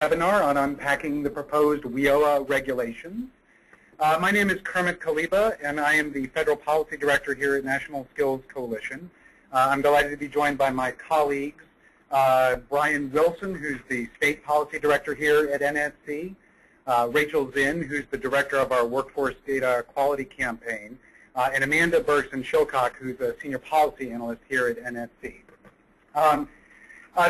webinar on unpacking the proposed WIOA regulations. My name is Kermit Kaliba, and I am the Federal Policy Director here at National Skills Coalition. I'm delighted to be joined by my colleagues, Brian Wilson, who's the State Policy Director here at NSC, Rachel Zinn, who's the Director of our Workforce Data Quality Campaign, and Amanda Bergson-Shilcock, who's a Senior Policy Analyst here at NSC.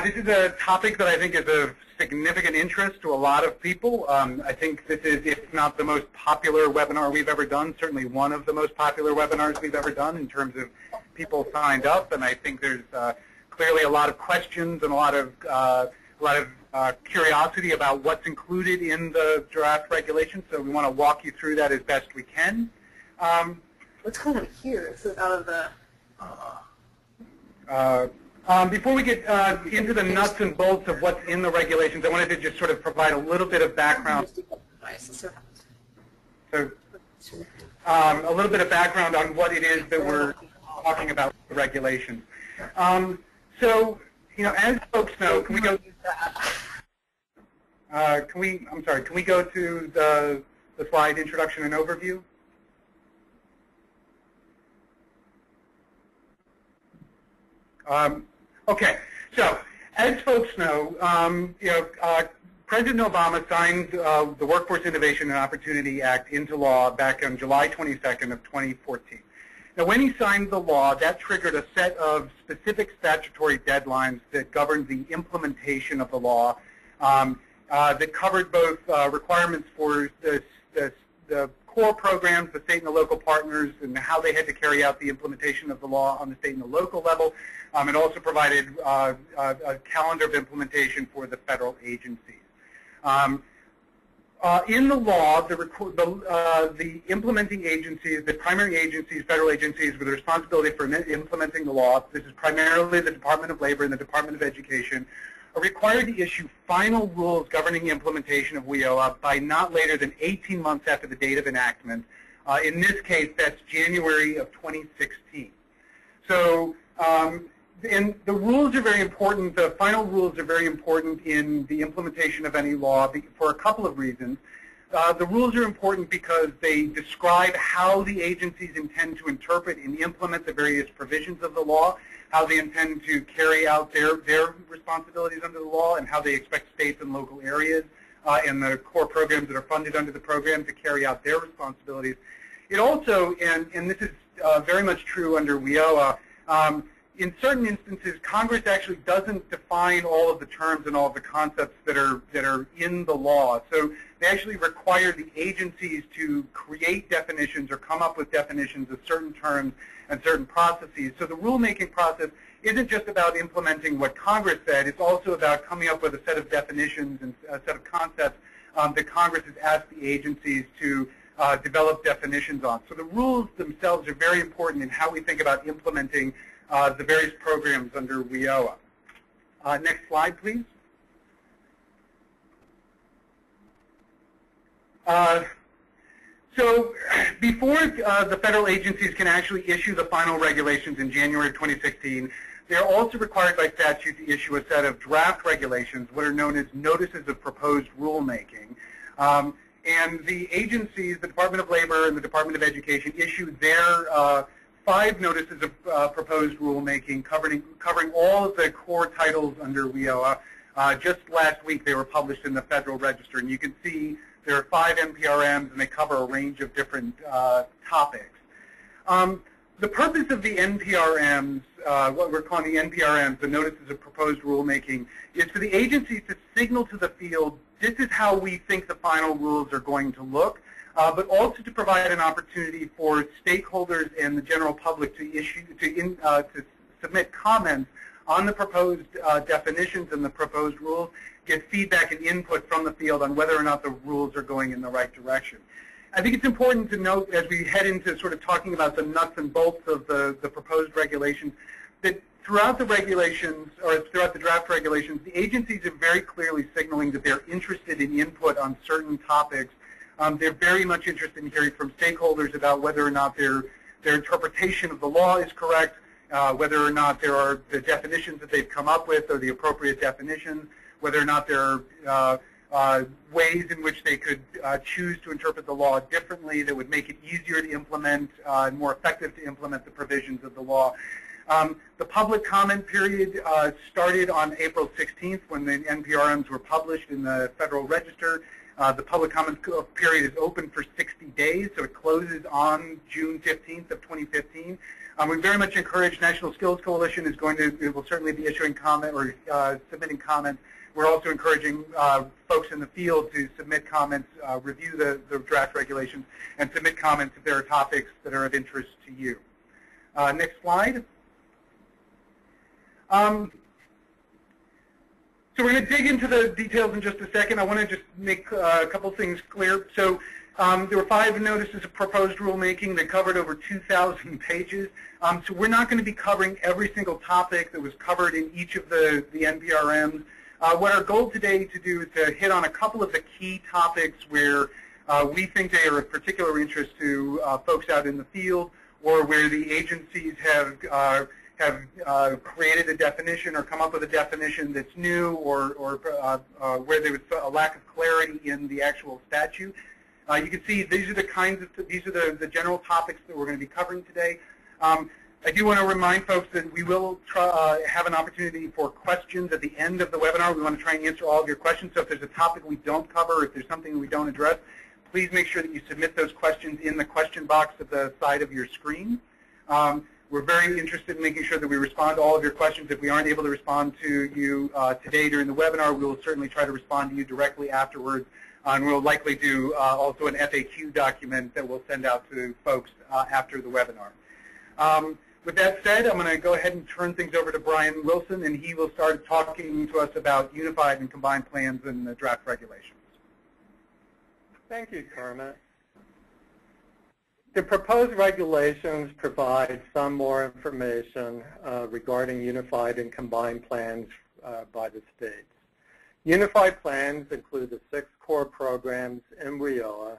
This is a topic that I think is of significant interest to a lot of people. I think this is, if not the most popular webinar we've ever done, certainly one of the most popular webinars we've ever done in terms of people signed up. And I think there's clearly a lot of questions and a lot of curiosity about what's included in the draft regulations. So we want to walk you through that as best we can. What's going on here? This is out of the... Before we get into the nuts and bolts of what's in the regulations, I wanted to just sort of provide a little bit of background. So, a little bit of background on what it is that we're talking about with the regulations. So, you know, as folks know, can we go? Can we go to the slide introduction and overview? Okay, so as folks know, President Obama signed the Workforce Innovation and Opportunity Act into law back on July 22nd of 2014. Now, when he signed the law, that triggered a set of specific statutory deadlines that governed the implementation of the law, that covered both requirements for the core programs, the state and the local partners, and how they had to carry out the implementation of the law on the state and the local level. It also provided a calendar of implementation for the federal agencies. In the law, the implementing agencies, the primary agencies, federal agencies with responsibility for implementing the law, this is primarily the Department of Labor and the Department of Education, are required to issue final rules governing the implementation of WIOA by not later than 18 months after the date of enactment. In this case, that's January of 2016. So, and the rules are very important. The final rules are very important in the implementation of any law for a couple of reasons. The rules are important because they describe how the agencies intend to interpret and implement the various provisions of the law, how they intend to carry out their responsibilities under the law, and how they expect states and local areas and the core programs that are funded under the program to carry out their responsibilities. It also, and this is very much true under WIOA, in certain instances, Congress actually doesn't define all of the terms and all of the concepts that are in the law. So they actually require the agencies to create definitions or come up with definitions of certain terms and certain processes. So the rulemaking process isn't just about implementing what Congress said. It's also about coming up with a set of definitions and a set of concepts that Congress has asked the agencies to develop definitions on. So the rules themselves are very important in how we think about implementing the various programs under WIOA. Next slide, please. So before the federal agencies can actually issue the final regulations in January of 2016, they're also required by statute to issue a set of draft regulations, what are known as Notices of Proposed Rulemaking. And the agencies, the Department of Labor and the Department of Education, issued their 5 notices of proposed rulemaking covering all of the core titles under WIOA. Just last week they were published in the Federal Register, and you can see there are 5 NPRMs and they cover a range of different topics. The purpose of the NPRMs, what we're calling the NPRMs, the Notices of Proposed Rulemaking, is for the agencies to signal to the field, this is how we think the final rules are going to look. But also to provide an opportunity for stakeholders and the general public to submit comments on the proposed definitions and the proposed rules, get feedback and input from the field on whether or not the rules are going in the right direction. I think it's important to note as we head into sort of talking about the nuts and bolts of the proposed regulations that throughout the regulations, or throughout the draft regulations, the agencies are very clearly signaling that they're interested in input on certain topics. They're very much interested in hearing from stakeholders about whether or not their interpretation of the law is correct, whether or not the definitions that they've come up with are the appropriate definitions, whether or not there are ways in which they could choose to interpret the law differently that would make it easier to implement and more effective to implement the provisions of the law. The public comment period started on April 16th when the NPRMs were published in the Federal Register. The public comment period is open for 60 days, so it closes on June 15th of 2015. We very much encourage National Skills Coalition will certainly be issuing comment or submitting comments. We're also encouraging folks in the field to submit comments, review the draft regulations, and submit comments if there are topics that are of interest to you. Next slide. So we're going to dig into the details in just a second. I want to just make a couple things clear. So there were 5 notices of proposed rulemaking that covered over 2,000 pages. So we're not going to be covering every single topic that was covered in each of the NPRMs. What our goal today to do is to hit on a couple of the key topics where we think they are of particular interest to folks out in the field, or where the agencies have created a definition or come up with a definition that's new, or where there was a lack of clarity in the actual statute. You can see these are the general topics that we're going to be covering today. I do want to remind folks that we will have an opportunity for questions at the end of the webinar. We want to try and answer all of your questions. So if there's a topic we don't cover, if there's something we don't address, please make sure that you submit those questions in the question box at the side of your screen. We're very interested in making sure that we respond to all of your questions. If we aren't able to respond to you today during the webinar, we will certainly try to respond to you directly afterwards. And we'll likely do also an FAQ document that we'll send out to folks after the webinar. With that said, I'm going to go ahead and turn things over to Brian Wilson, and he will start talking to us about unified and combined plans and the draft regulations. Thank you, Kermit. The proposed regulations provide some more information regarding unified and combined plans by the states. Unified plans include the 6 core programs in WIOA,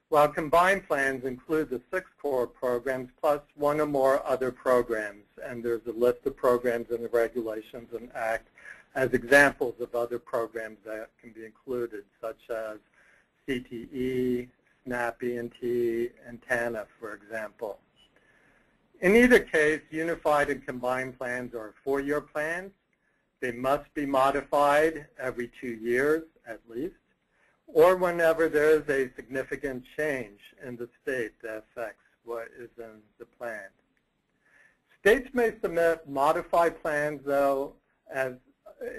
while combined plans include the 6 core programs plus 1 or more other programs. And there's a list of programs in the regulations and act as examples of other programs that can be included, such as CTE, SNAP ENT, and TANF, for example. In either case, unified and combined plans are 4-year plans. They must be modified every 2 years at least, or whenever there is a significant change in the state that affects what is in the plan. States may submit modified plans, though, as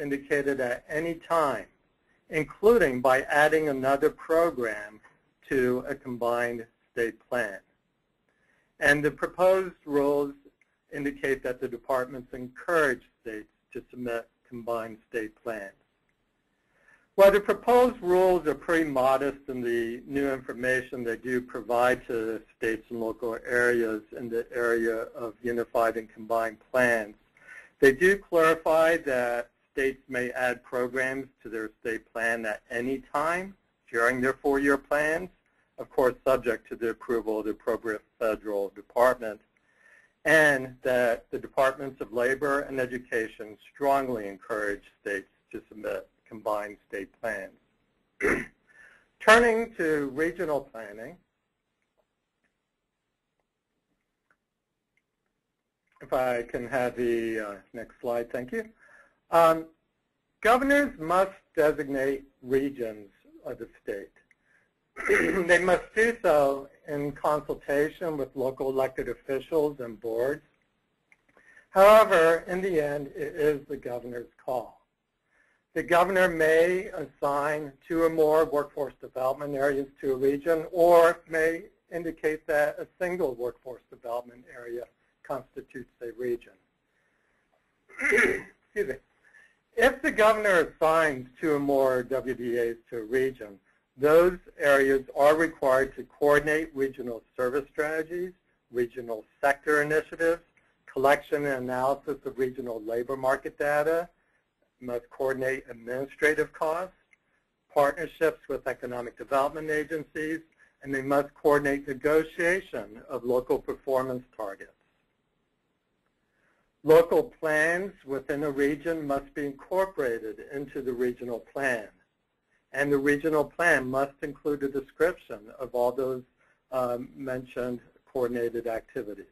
indicated at any time, including by adding another program to a combined state plan. And the proposed rules indicate that the departments encourage states to submit combined state plans. While the proposed rules are pretty modest in the new information they do provide to states and local areas in the area of unified and combined plans, they do clarify that states may add programs to their state plan at any time during their 4-year plans, of course subject to the approval of the appropriate federal department, and that the Departments of Labor and Education strongly encourage states to submit combined state plans. Turning to regional planning, if I can have the next slide, thank you. Governors must designate regions of the state. They must do so in consultation with local elected officials and boards. However, in the end, it is the governor's call. The governor may assign 2 or more workforce development areas to a region, or may indicate that a single workforce development area constitutes a region. Excuse me. If the governor assigns 2 or more WDAs to a region, those areas are required to coordinate regional service strategies, regional sector initiatives, collection and analysis of regional labor market data, must coordinate administrative costs, partnerships with economic development agencies, and they must coordinate negotiation of local performance targets. Local plans within a region must be incorporated into the regional plan, and the regional plan must include a description of all those mentioned coordinated activities.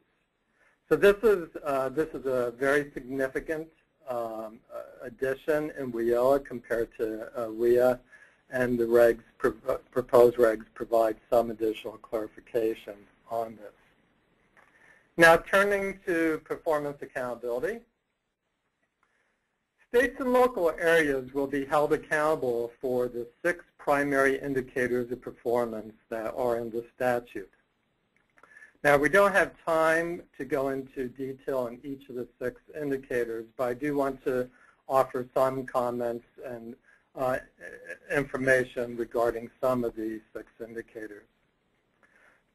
So this is a very significant addition in WIOA compared to WIA, and the proposed regs provide some additional clarification on this. Now turning to performance accountability. States and local areas will be held accountable for the 6 primary indicators of performance that are in the statute. Now, we don't have time to go into detail on each of the 6 indicators, but I do want to offer some comments and information regarding some of these 6 indicators.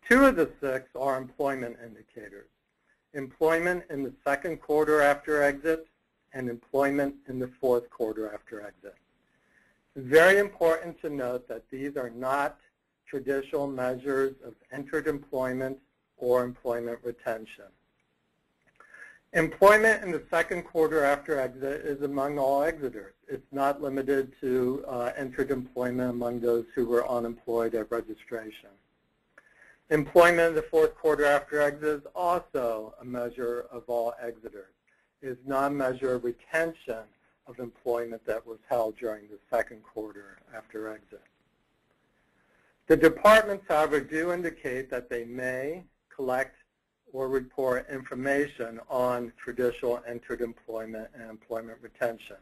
2 of the 6 are employment indicators. Employment in the 2nd quarter after exit and employment in the 4th quarter after exit. It's very important to note that these are not traditional measures of entered employment or employment retention. Employment in the 2nd quarter after exit is among all exiters. It's not limited to entered employment among those who were unemployed at registration. Employment in the 4th quarter after exit is also a measure of all exiters. It is not a measure of retention of employment that was held during the 2nd quarter after exit. The departments, however, do indicate that they may collect or report information on traditional entered employment and employment retention.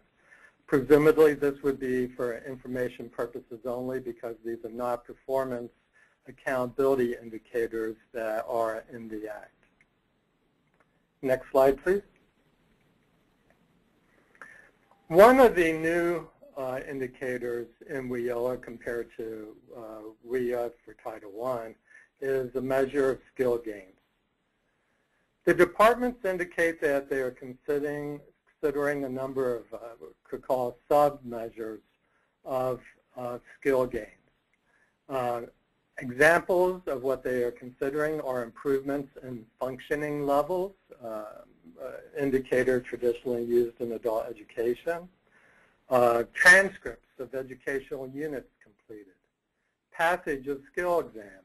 Presumably, this would be for information purposes only because these are not performance accountability indicators that are in the Act. Next slide, please. One of the new indicators in WIOA compared to WIA for Title I is a measure of skill gains. The departments indicate that they are considering a number of what we could call sub-measures of skill gains. Examples of what they are considering are improvements in functioning levels, indicator traditionally used in adult education, transcripts of educational units completed, passage of skill exams,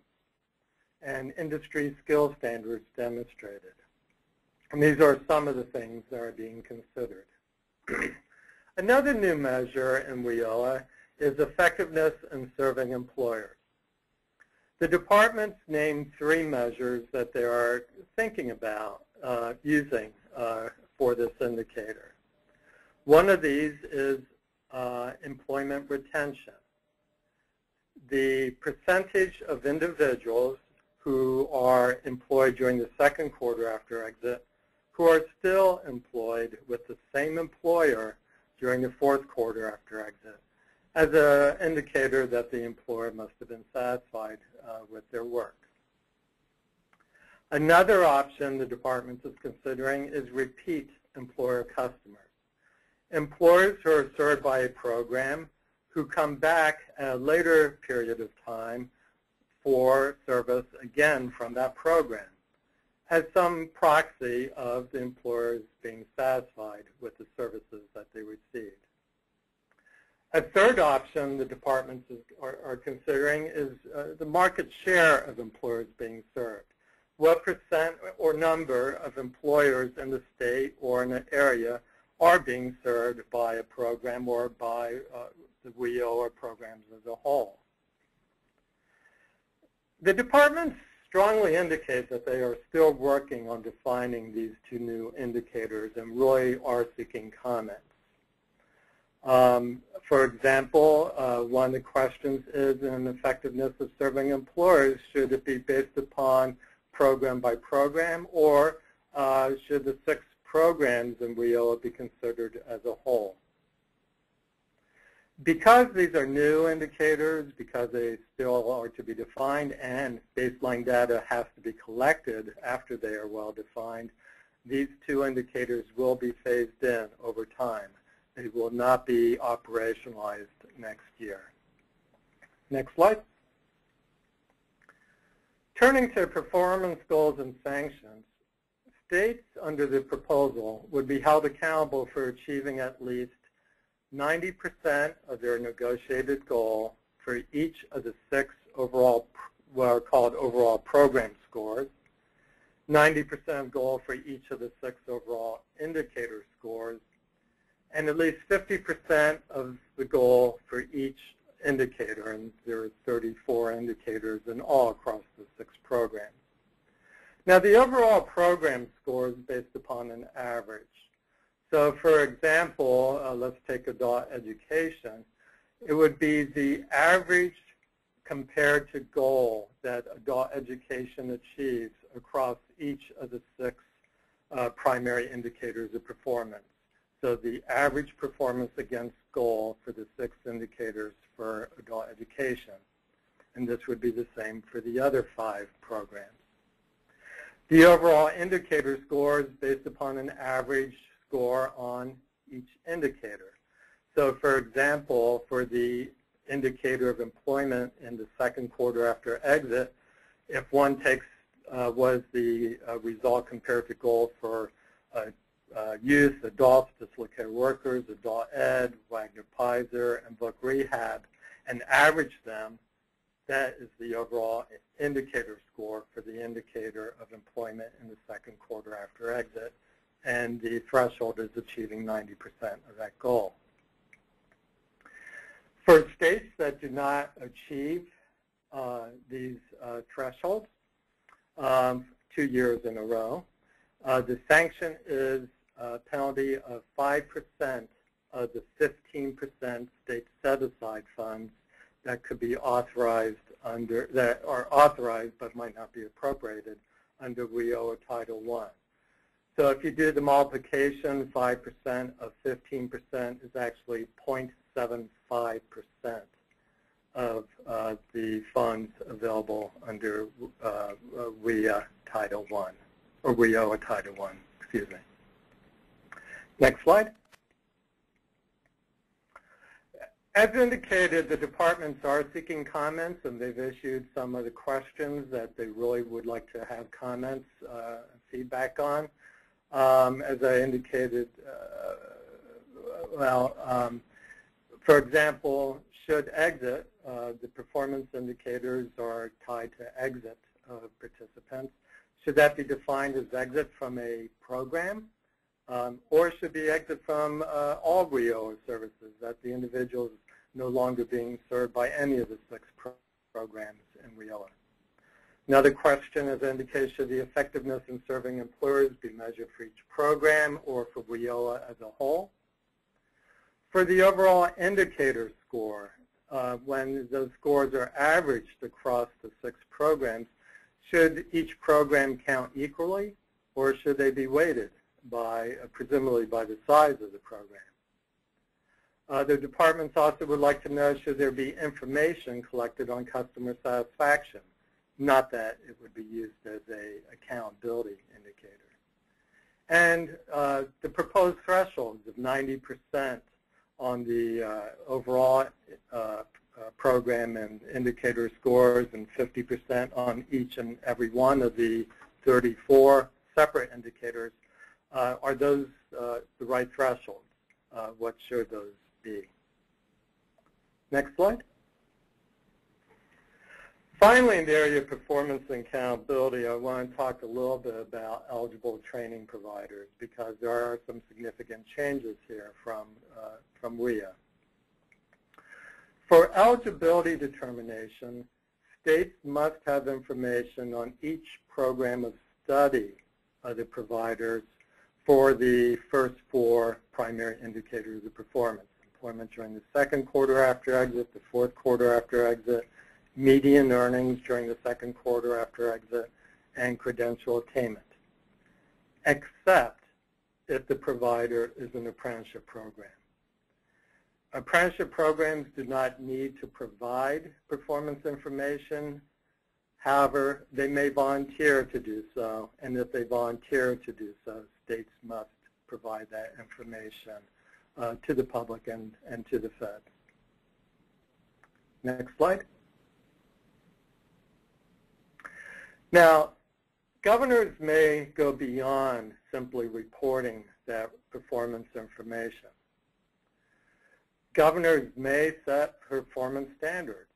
and industry skill standards demonstrated. And these are some of the things that are being considered. Another new measure in WIOA is effectiveness in serving employers. The departments named 3 measures that they are thinking about using for this indicator. One of these is employment retention. The percentage of individuals who are employed during the 2nd quarter after exit who are still employed with the same employer during the 4th quarter after exit as an indicator that the employer must have been satisfied with their work. Another option the department is considering is repeat employer customers. Employers who are served by a program who come back at a later period of time for service again from that program as some proxy of the employers being satisfied with the services that they received. A third option the departments are considering is the market share of employers being served. What percent or number of employers in the state or in an area are being served by a program or by the WIOA programs as a whole. The departments strongly indicate that they are still working on defining these 2 new indicators and really are seeking comments. For example, one of the questions is in effectiveness of serving employers, should it be based upon program by program, or should the 6 programs in WIOA be considered as a whole? Because these are new indicators, because they still are to be defined and baseline data has to be collected after they are well defined, these 2 indicators will be phased in over time. They will not be operationalized next year. Next slide. Turning to performance goals and sanctions, states under the proposal would be held accountable for achieving at least 90% of their negotiated goal for each of the 6 overall, what are called overall program scores, 90% goal for each of the 6 overall indicator scores, and at least 50% of the goal for each indicator, and there are 34 indicators in all across the 6 programs. Now, the overall program score is based upon an average. So, for example, let's take adult education. It would be the average compared to goal that adult education achieves across each of the 6 primary indicators of performance. So the average performance against goal for the 6 indicators for adult education. And this would be the same for the other 5 programs. The overall indicator score is based upon an average score on each indicator. So for example, for the indicator of employment in the 2nd quarter after exit, if one takes was the result compared to goal for youth, adults, dislocated workers, adult ed, Wagner-Pizer, and book rehab, and average them, that is the overall indicator score for the indicator of employment in the 2nd quarter after exit, and the threshold is achieving 90% of that goal. For states that do not achieve these thresholds 2 years in a row, the sanction is a penalty of 5% of the 15% state set-aside funds that could be authorized under, that are authorized but might not be appropriated under WIOA Title I. So if you do the multiplication, 5% of 15% is actually 0.75% of the funds available under WIOA Title I, or WIOA Title I, excuse me. Next slide. As indicated, the departments are seeking comments, and they've issued some of the questions that they really would like to have comments, feedback on. As I indicated, for example, should exit, the performance indicators are tied to exit participants. Should that be defined as exit from a program? Or should be exit from all WIOA services, that the individual is no longer being served by any of the 6 programs in WIOA. Another question is indicated, should the effectiveness in serving employers be measured for each program or for WIOA as a whole? For the overall indicator score, when those scores are averaged across the 6 programs, should each program count equally, or should they be weighted by, presumably by the size of the program? The departments also would like to know, should there be information collected on customer satisfaction, not that it would be used as a accountability indicator. And the proposed thresholds of 90% on the overall program and indicator scores and 50% on each and every one of the 34 separate indicators. Are those the right thresholds? What should those be? Next slide. Finally, in the area of performance and accountability, I want to talk a little bit about eligible training providers, because there are some significant changes here from WIA. For eligibility determination, states must have information on each program of study of the providers for the first 4 primary indicators of performance: employment during the 2nd quarter after exit, the 4th quarter after exit, median earnings during the 2nd quarter after exit, and credential attainment, except if the provider is an apprenticeship program. Apprenticeship programs do not need to provide performance information. However, they may volunteer to do so, and if they volunteer to do so, states must provide that information to the public and to the Fed. Next slide. Now, governors may go beyond simply reporting that performance information. Governors may set performance standards.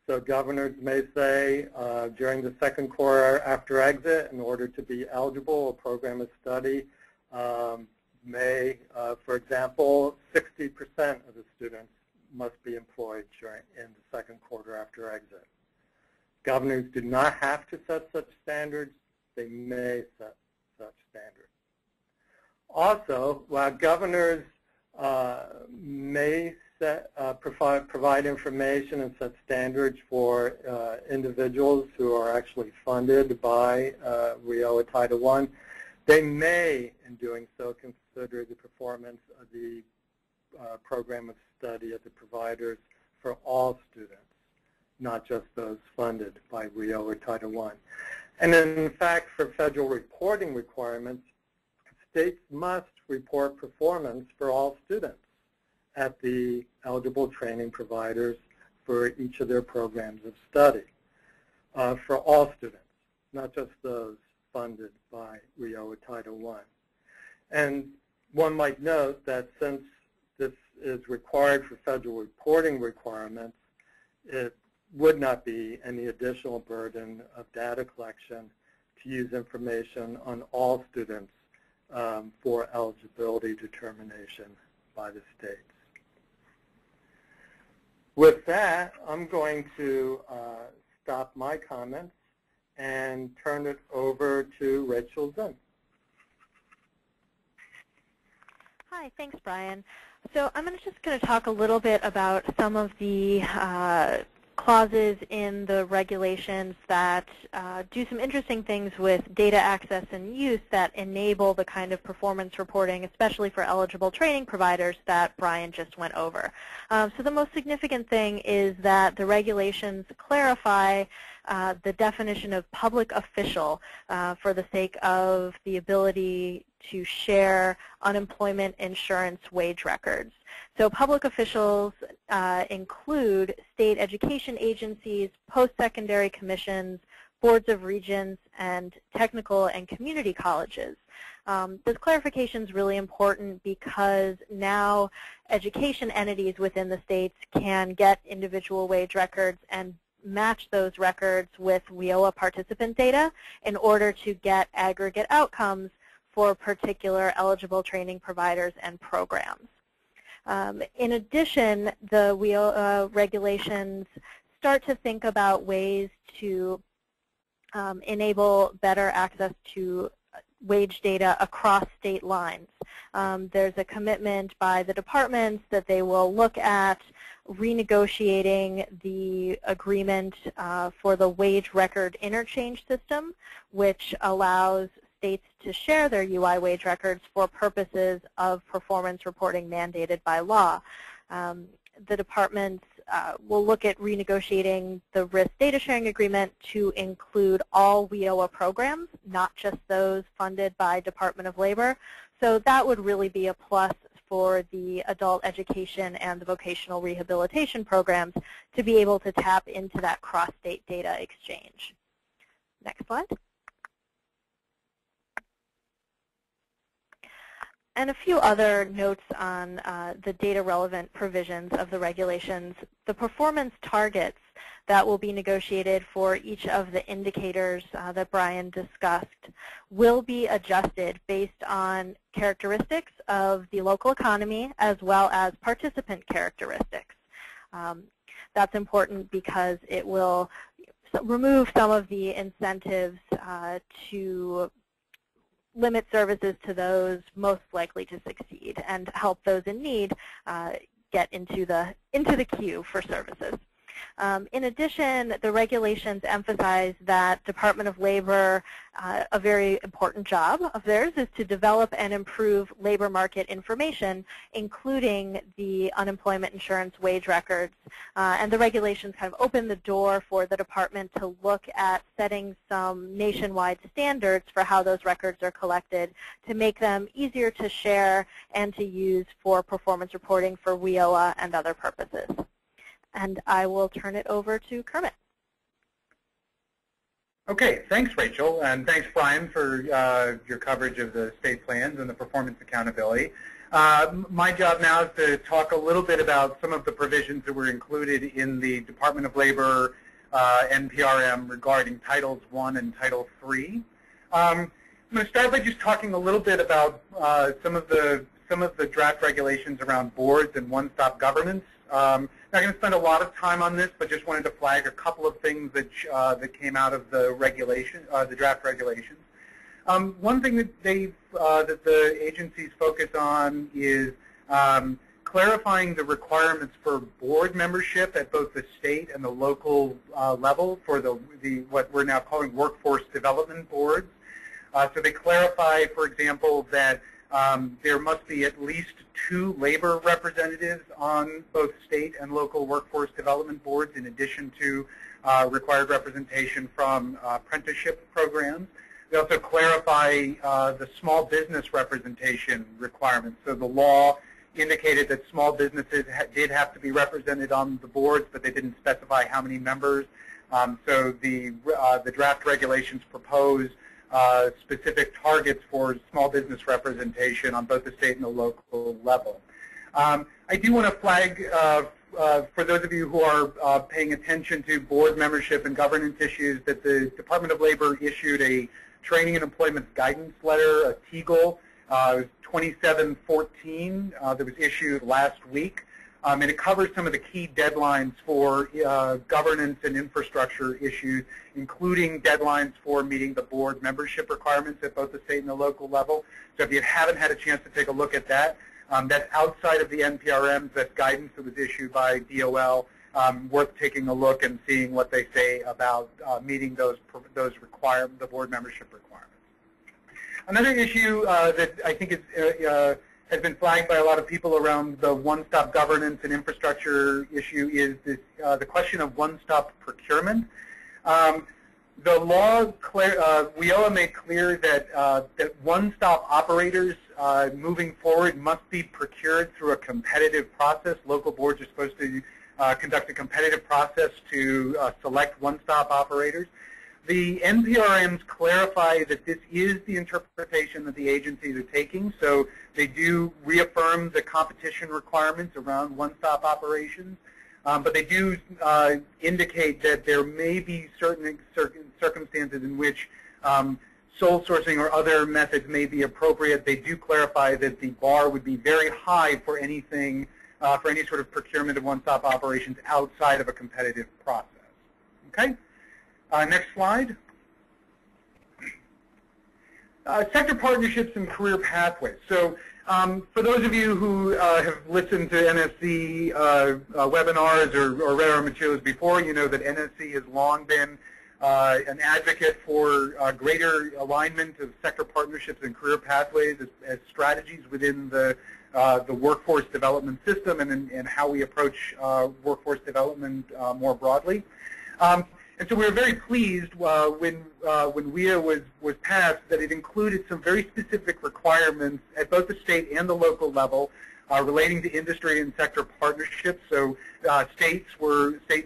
So governors may say during the second quarter after exit, in order to be eligible, a program of study may, for example, 60% of the students must be employed in the second quarter after exit. Governors do not have to set such standards. They may set such standards. Also, while governors may provide information and set standards for individuals who are actually funded by WIOA Title I, they may, in doing so, consider the performance of the program of study of the providers for all students, not just those funded by WIOA Title I. And in fact, for federal reporting requirements, states must report performance for all students at the eligible training providers for each of their programs of study, for all students, not just those funded by WIOA Title I. And one might note that since this is required for federal reporting requirements, it would not be any additional burden of data collection to use information on all students for eligibility determination by the states. With that, I'm going to stop my comments and turn it over to Rachel Zinn. Hi, thanks, Brian. So I'm just going to talk a little bit about some of the clauses in the regulations that do some interesting things with data access and use that enable the kind of performance reporting, especially for eligible training providers, that Brian just went over. So the most significant thing is that the regulations clarify the definition of public official for the sake of the ability to share unemployment insurance wage records. So public officials include state education agencies, post-secondary commissions, boards of regents, and technical and community colleges. This clarification is really important because now education entities within the states can get individual wage records and match those records with WIOA participant data in order to get aggregate outcomes for particular eligible training providers and programs. In addition, the WIOA regulations start to think about ways to enable better access to wage data across state lines. There's a commitment by the departments that they will look at renegotiating the agreement for the wage record interchange system, which allows states to share their UI wage records for purposes of performance reporting mandated by law. The departments will look at renegotiating the risk data sharing agreement to include all WIOA programs, not just those funded by Department of Labor. So that would really be a plus for the adult education and the vocational rehabilitation programs to be able to tap into that cross-state data exchange. Next slide. And a few other notes on the data-relevant provisions of the regulations. The performance targets that will be negotiated for each of the indicators that Brian discussed will be adjusted based on characteristics of the local economy as well as participant characteristics. That's important because it will remove some of the incentives to limit services to those most likely to succeed and help those in need get into the queue for services. In addition, the regulations emphasize that Department of Labor, a very important job of theirs is to develop and improve labor market information, including the unemployment insurance wage records. And the regulations kind of open the door for the department to look at setting some nationwide standards for how those records are collected to make them easier to share and to use for performance reporting for WIOA and other purposes. And I will turn it over to Kermit. Okay, thanks, Rachel, and thanks, Brian, for your coverage of the state plans and the performance accountability. My job now is to talk a little bit about some of the provisions that were included in the Department of Labor NPRM regarding Titles I and Title III. I'm going to start by just talking a little bit about some of the draft regulations around boards and one-stop governance. I'm not going to spend a lot of time on this, but just wanted to flag a couple of things that that came out of the the draft regulations. One thing that that the agencies focus on is clarifying the requirements for board membership at both the state and the local level for what we're now calling workforce development boards. So they clarify, for example, that there must be at least 2 labor representatives on both state and local workforce development boards, in addition to required representation from apprenticeship programs. They also clarify the small business representation requirements. So the law indicated that small businesses did have to be represented on the boards, but they didn't specify how many members. So the draft regulations propose specific targets for small business representation on both the state and the local level. I do want to flag, for those of you who are paying attention to board membership and governance issues, that the Department of Labor issued a Training and Employment Guidance Letter, a TEGL, 2714, that was issued last week. And it covers some of the key deadlines for governance and infrastructure issues, including deadlines for meeting the board membership requirements at both the state and the local level. So if you haven't had a chance to take a look at that, that's outside of the NPRMs, that's guidance that was issued by DOL, worth taking a look and seeing what they say about meeting the board membership requirements. Another issue that I think is has been flagged by a lot of people around the one-stop governance and infrastructure issue is this, the question of one-stop procurement. The law, WIOA made clear that, that one-stop operators moving forward must be procured through a competitive process. Local boards are supposed to conduct a competitive process to select one-stop operators. The NPRMs clarify that this is the interpretation that the agencies are taking, so they do reaffirm the competition requirements around one-stop operations, but they do indicate that there may be certain circumstances in which sole sourcing or other methods may be appropriate. They do clarify that the bar would be very high for anything, for any sort of procurement of one-stop operations outside of a competitive process. Okay? Next slide. Sector partnerships and career pathways. So for those of you who have listened to NSC webinars or read our materials before, you know that NSC has long been an advocate for greater alignment of sector partnerships and career pathways as strategies within the workforce development system and how we approach workforce development more broadly. And so we were very pleased when WIA was passed that it included some very specific requirements at both the state and the local level relating to industry and sector partnerships. So state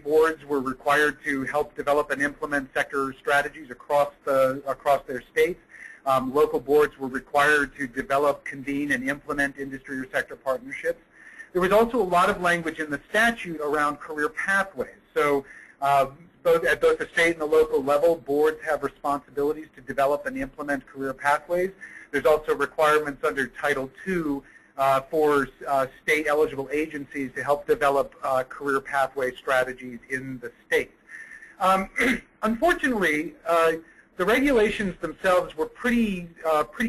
boards were required to help develop and implement sector strategies across their states. Local boards were required to develop, convene, and implement industry or sector partnerships. There was also a lot of language in the statute around career pathways. So at both the state and the local level, boards have responsibilities to develop and implement career pathways. There's also requirements under Title II for state-eligible agencies to help develop career pathway strategies in the state. Unfortunately, the regulations themselves were pretty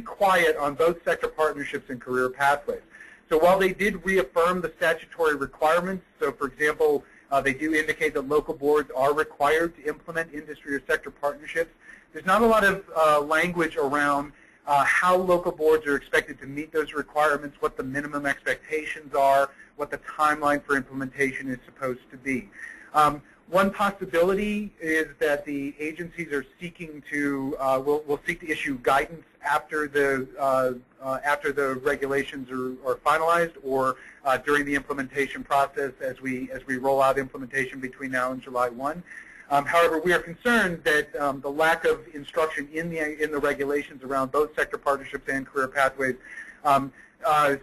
quiet on both sector partnerships and career pathways. So while they did reaffirm the statutory requirements, so for example, they do indicate that local boards are required to implement industry or sector partnerships, there's not a lot of language around how local boards are expected to meet those requirements, what the minimum expectations are, what the timeline for implementation is supposed to be. One possibility is that the agencies are seeking to will seek to issue guidance after the regulations are finalized, or during the implementation process as we roll out implementation between now and July 1. However, we are concerned that the lack of instruction in the regulations around both sector partnerships and career pathways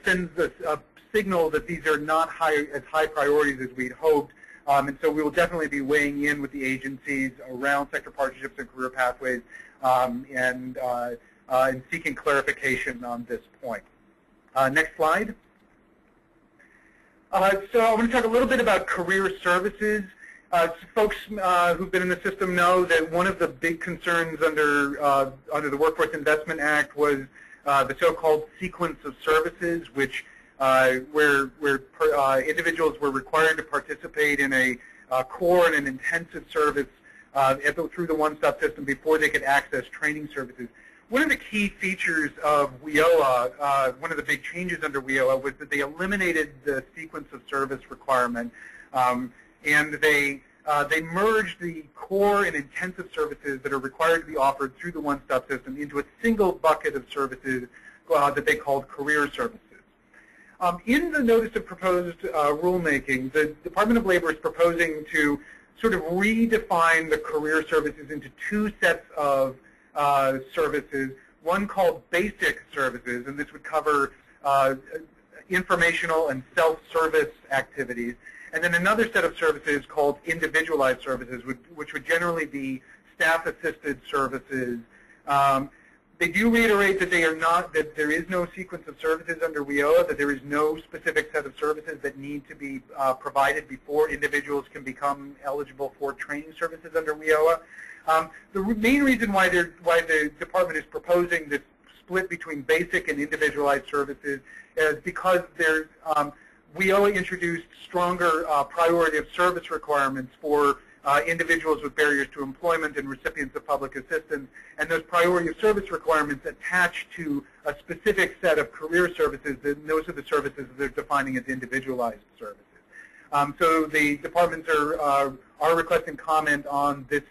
sends us a signal that these are not as high priorities as we'd hoped. And so we will definitely be weighing in with the agencies around sector partnerships and career pathways and seeking clarification on this point. Next slide. So I want to talk a little bit about career services. Folks who've been in the system know that one of the big concerns under the Workforce Investment Act was the so-called sequence of services, which where individuals were required to participate in a core and an intensive service through the OneStop system before they could access training services. One of the key features of WIOA, one of the big changes under WIOA, was that they eliminated the sequence of service requirement, and they merged the core and intensive services that are required to be offered through the OneStop system into a single bucket of services that they called career services. In the Notice of Proposed Rulemaking, the Department of Labor is proposing to sort of redefine the career services into two sets of services, one called basic services, and this would cover informational and self-service activities, and then another set of services called individualized services, which would generally be staff-assisted services. They do reiterate that that there is no sequence of services under WIOA, that there is no specific set of services that need to be provided before individuals can become eligible for training services under WIOA. The main reason why the department is proposing this split between basic and individualized services is because WIOA introduced stronger priority of service requirements for individuals with barriers to employment and recipients of public assistance, and those priority of service requirements attach to a specific set of career services, and those are the services that they're defining as individualized services. So the departments are requesting comment on this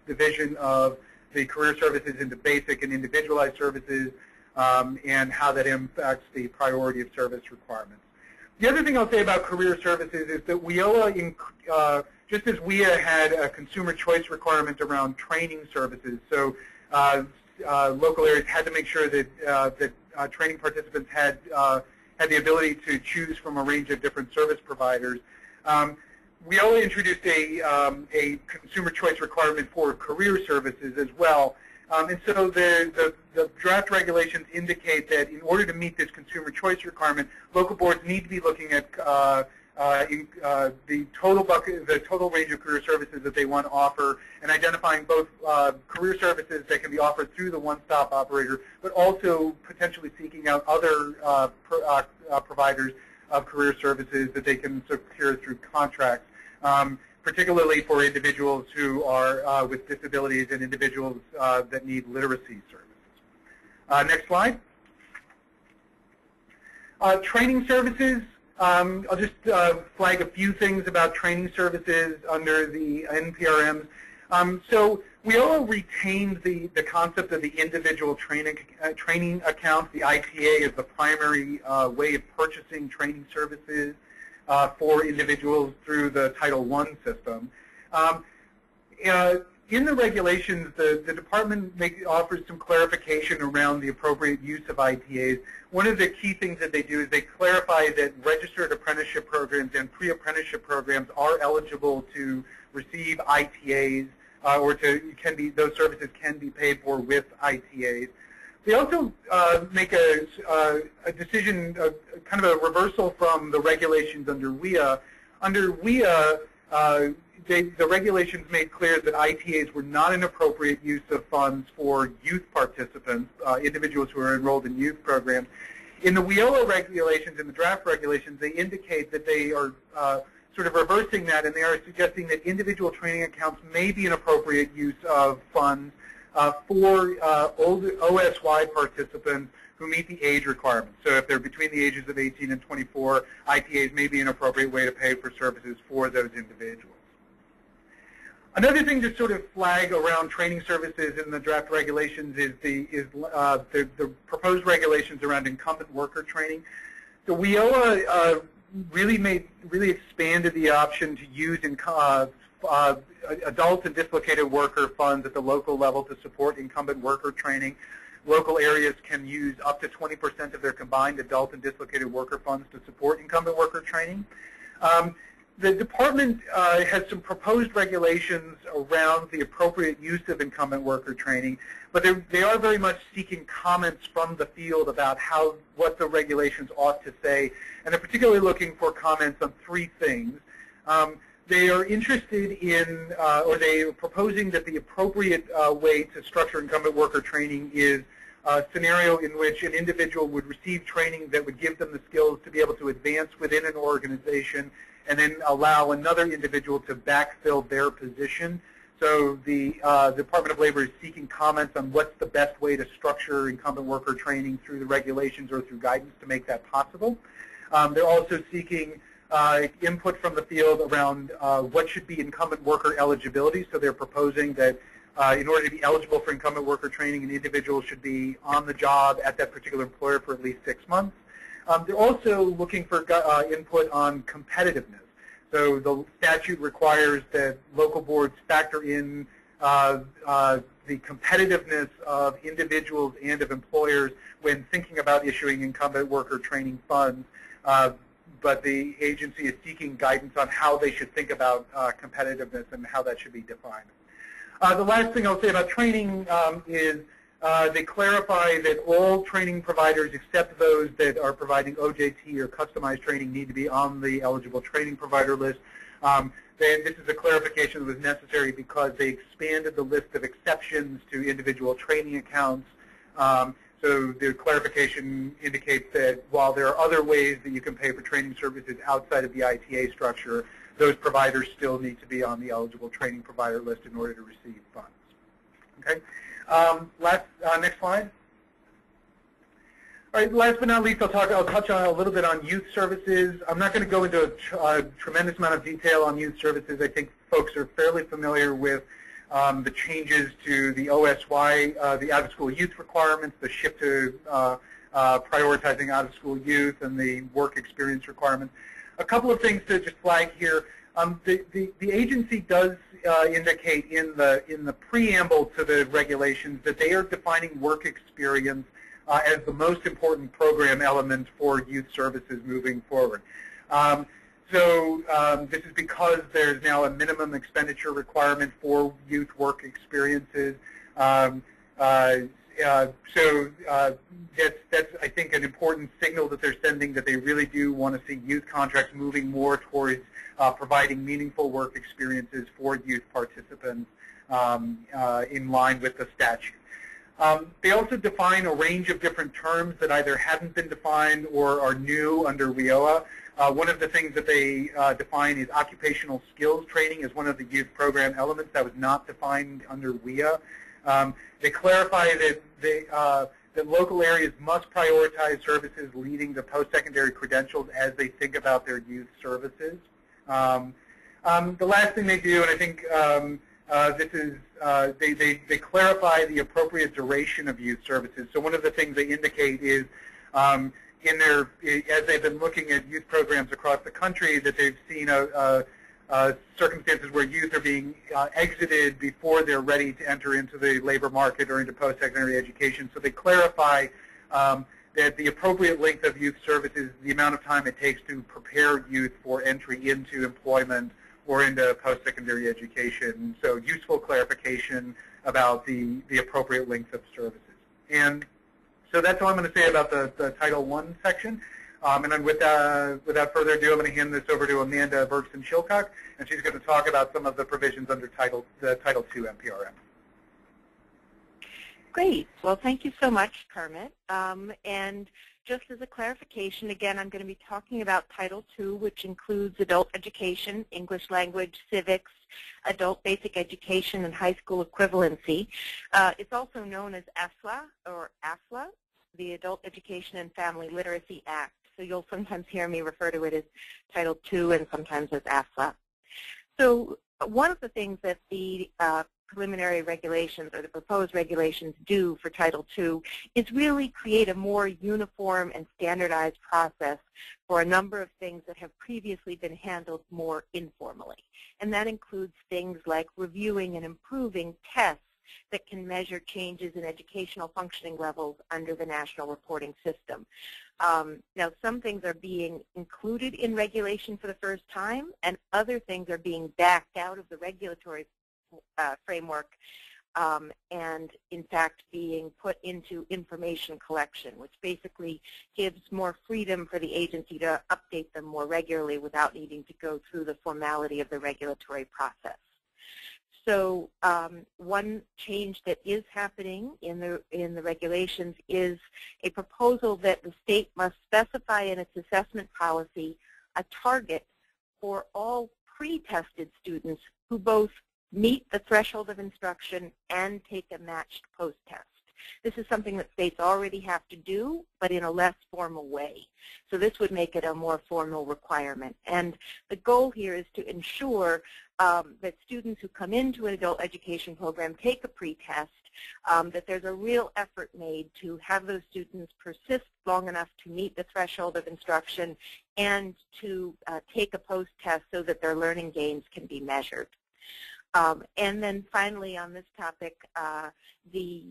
division of the career services into basic and individualized services and how that impacts the priority of service requirements. The other thing I'll say about career services is that WIOA, just as WIA had a consumer choice requirement around training services, so local areas had to make sure that training participants had the ability to choose from a range of different service providers. WIOA introduced a consumer choice requirement for career services as well. And so the draft regulations indicate that in order to meet this consumer choice requirement, local boards need to be looking at the total range of career services that they want to offer, and identifying both career services that can be offered through the one-stop operator, but also potentially seeking out other providers of career services that they can secure through contracts, particularly for individuals who are with disabilities and individuals that need literacy services. Next slide. Training services. I'll just flag a few things about training services under the NPRMs. So WIOA retained the concept of the individual training account, the ITA, as the primary way of purchasing training services for individuals through the Title I system. In the regulations, the department offers some clarification around the appropriate use of ITAs. One of the key things that they do is they clarify that registered apprenticeship programs and pre-apprenticeship programs are eligible to receive ITAs, or those services can be paid for with ITAs. They also make a decision, kind of a reversal from the regulations under WIA. Under WIA, the regulations made clear that ITAs were not an appropriate use of funds for youth participants, individuals who are enrolled in youth programs. In the WIOA regulations, in the draft regulations, they indicate that they are sort of reversing that, and they are suggesting that individual training accounts may be an appropriate use of funds for OSY participants who meet the age requirements. So if they're between the ages of 18 and 24, ITAs may be an appropriate way to pay for services for those individuals. Another thing to sort of flag around training services in the draft regulations is the proposed regulations around incumbent worker training. So WIOA really expanded the option to use adult and dislocated worker funds at the local level to support incumbent worker training. local areas can use up to 20% of their combined adult and dislocated worker funds to support incumbent worker training. The department has some proposed regulations around the appropriate use of incumbent worker training, but they are very much seeking comments from the field about what the regulations ought to say, and they're particularly looking for comments on three things. They are interested in, or they are proposing that the appropriate way to structure incumbent worker training is a scenario in which an individual would receive training that would give them the skills to be able to advance within an organization and then allow another individual to backfill their position. So the Department of Labor is seeking comments on what's the best way to structure incumbent worker training through the regulations or through guidance to make that possible. They're also seeking input from the field around what should be incumbent worker eligibility. So they're proposing that in order to be eligible for incumbent worker training, an individual should be on the job at that particular employer for at least 6 months. They're also looking for input on competitiveness. So the statute requires that local boards factor in the competitiveness of individuals and of employers when thinking about issuing incumbent worker training funds. But the agency is seeking guidance on how they should think about competitiveness and how that should be defined. The last thing I'll say about training is they clarify that all training providers except those that are providing OJT or customized training need to be on the eligible training provider list. This is a clarification that was necessary because they expanded the list of exceptions to individual training accounts. So the clarification indicates that while there are other ways that you can pay for training services outside of the ITA structure, those providers still need to be on the eligible training provider list in order to receive funds. Okay. Next slide. All right. Last but not least, I'll touch on a little bit on youth services. I'm not going to go into a tremendous amount of detail on youth services. I think folks are fairly familiar with the changes to the OSY, the out-of-school youth requirements, the shift to prioritizing out-of-school youth, and the work experience requirements. A couple of things to just flag here. The agency does indicate in the preamble to the regulations that they are defining work experience as the most important program element for youth services moving forward. This is because there's now a minimum expenditure requirement for youth work experiences. That's I think, an important signal that they're sending that they really do want to see youth contracts moving more towards providing meaningful work experiences for youth participants in line with the statute. They also define a range of different terms that either haven't been defined or are new under WIOA. One of the things that they define is occupational skills training as one of the youth program elements that was not defined under WIA. They clarify that local areas must prioritize services leading to post-secondary credentials as they think about their youth services. The last thing they do, and I think this is, they clarify the appropriate duration of youth services. So one of the things they indicate is as they've been looking at youth programs across the country, that they've seen circumstances where youth are being exited before they're ready to enter into the labor market or into post-secondary education. So they clarify that the appropriate length of youth service is the amount of time it takes to prepare youth for entry into employment or into post-secondary education. So useful clarification about the appropriate length of services. And so that's all I'm going to say about the Title I section. And then without further ado, I'm going to hand this over to Amanda Bergson-Shilcock, and she's going to talk about some of the provisions under Title II NPRM. Great. Well, thank you so much, Kermit. And just as a clarification, again, I'm going to be talking about Title II, which includes adult education, English language, civics, adult basic education, and high school equivalency. It's also known as ASLA, or AFLA, the Adult Education and Family Literacy Act. So you'll sometimes hear me refer to it as Title II and sometimes as AFLA. So one of the things that the preliminary regulations or the proposed regulations do for Title II is really create a more uniform and standardized process for a number of things that have previously been handled more informally. And that includes things like reviewing and improving tests that can measure changes in educational functioning levels under the national reporting system. Now, some things are being included in regulation for the first time, and other things are being backed out of the regulatory framework and, in fact, being put into information collection, which basically gives more freedom for the agency to update them more regularly without needing to go through the formality of the regulatory process. So one change that is happening in the regulations is a proposal that the state must specify in its assessment policy a target for all pre-tested students who both meet the threshold of instruction and take a matched post-test. This is something that states already have to do, but in a less formal way. So this would make it a more formal requirement. And the goal here is to ensure that students who come into an adult education program take a pre-test, that there's a real effort made to have those students persist long enough to meet the threshold of instruction and to take a post-test so that their learning gains can be measured. And then finally on this topic, the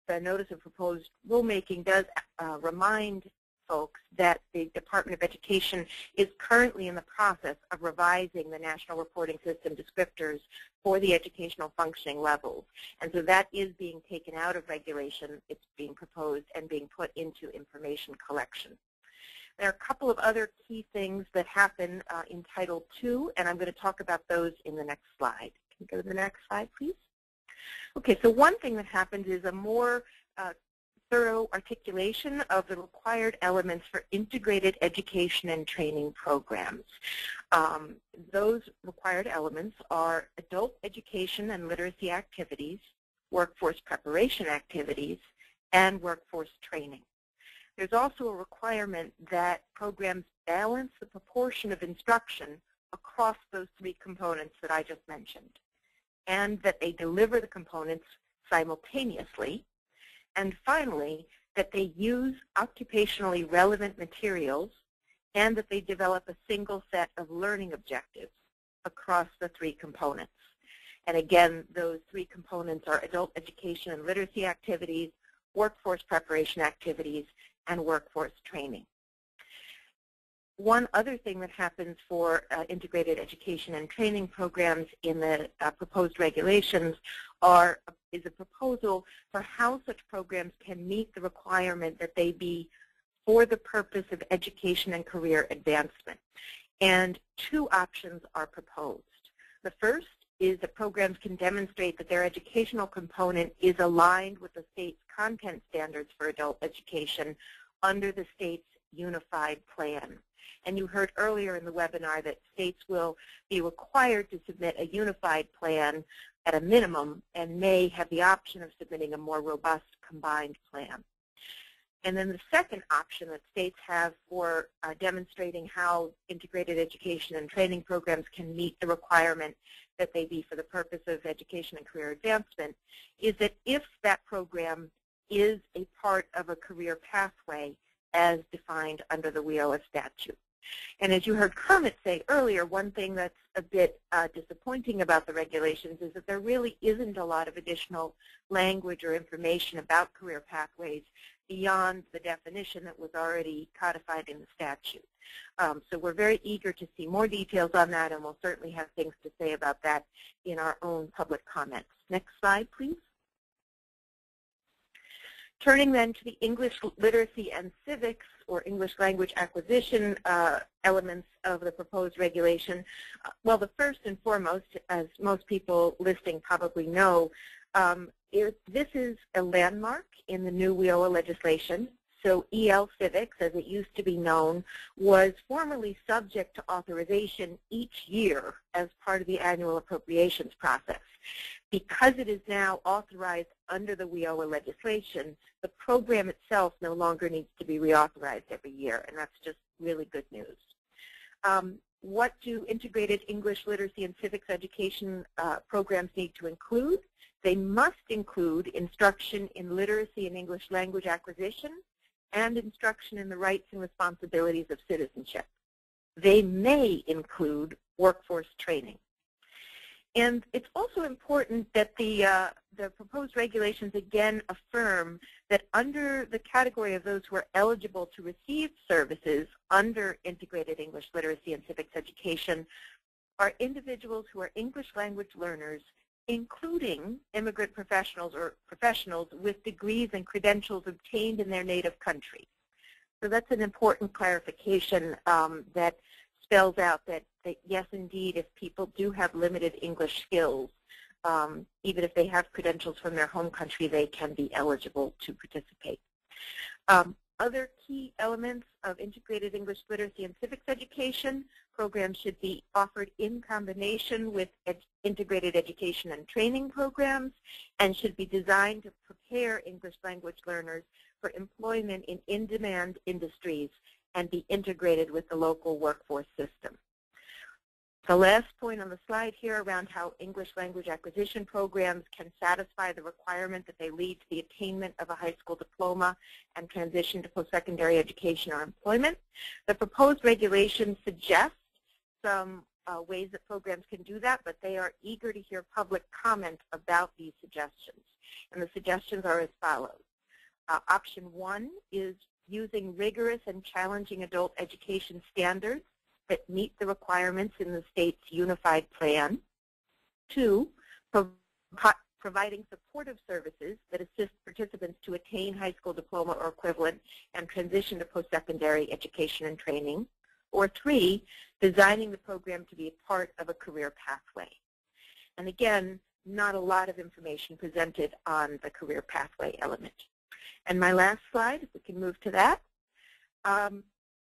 Notice of Proposed Rulemaking does remind folks that the Department of Education is currently in the process of revising the National Reporting System descriptors for the educational functioning levels. And so that is being taken out of regulation. It's being proposed and being put into information collection. There are a couple of other key things that happen in Title II, and I'm going to talk about those in the next slide. Can you go to the next slide, please? Okay, so one thing that happens is a more thorough articulation of the required elements for integrated education and training programs. Those required elements are adult education and literacy activities, workforce preparation activities, and workforce training. There's also a requirement that programs balance the proportion of instruction across those three components that I just mentioned, and that they deliver the components simultaneously, and finally, that they use occupationally relevant materials and that they develop a single set of learning objectives across the three components. And again, those three components are adult education and literacy activities, workforce preparation activities, and workforce training. One other thing that happens for integrated education and training programs in the proposed regulations is a proposal for how such programs can meet the requirement that they be for the purpose of education and career advancement. And two options are proposed. The first is that programs can demonstrate that their educational component is aligned with the state's content standards for adult education under the state's unified plan. And you heard earlier in the webinar that states will be required to submit a unified plan at a minimum and may have the option of submitting a more robust combined plan. And then the second option that states have for demonstrating how integrated education and training programs can meet the requirement that they be for the purpose of education and career advancement is that if that program is a part of a career pathway as defined under the WIOA statute. And as you heard Kermit say earlier, one thing that's a bit disappointing about the regulations is that there really isn't a lot of additional language or information about career pathways beyond the definition that was already codified in the statute. So we're very eager to see more details on that, and we'll certainly have things to say about that in our own public comments. Next slide, please. Turning then to the English literacy and civics, or English language acquisition elements of the proposed regulation. Well, the first and foremost, as most people listening probably know, this is a landmark in the new WIOA legislation. So EL Civics, as it used to be known, was formerly subject to authorization each year as part of the annual appropriations process. Because it is now authorized under the WIOA legislation, the program itself no longer needs to be reauthorized every year, and that's just really good news. What do integrated English literacy and civics education programs need to include? They must include instruction in literacy and English language acquisition and instruction in the rights and responsibilities of citizenship. They may include workforce training. And it's also important that the proposed regulations again affirm that under the category of those who are eligible to receive services under integrated English literacy and civics education are individuals who are English language learners, including immigrant professionals or professionals with degrees and credentials obtained in their native country. So that's an important clarification that spells out that yes, indeed, if people do have limited English skills, even if they have credentials from their home country, they can be eligible to participate. Other key elements of integrated English literacy and civics education programs should be offered in combination with integrated education and training programs and should be designed to prepare English language learners for employment in in-demand industries and be integrated with the local workforce system. The last point on the slide here around how English language acquisition programs can satisfy the requirement that they lead to the attainment of a high school diploma and transition to post-secondary education or employment. The proposed regulations suggest some ways that programs can do that, but they are eager to hear public comment about these suggestions. And the suggestions are as follows. Option 1 is using rigorous and challenging adult education standards that meet the requirements in the state's unified plan. 2, providing supportive services that assist participants to attain high school diploma or equivalent and transition to post-secondary education and training. Or 3, designing the program to be a part of a career pathway. And again, not a lot of information presented on the career pathway element. And my last slide, if we can move to that.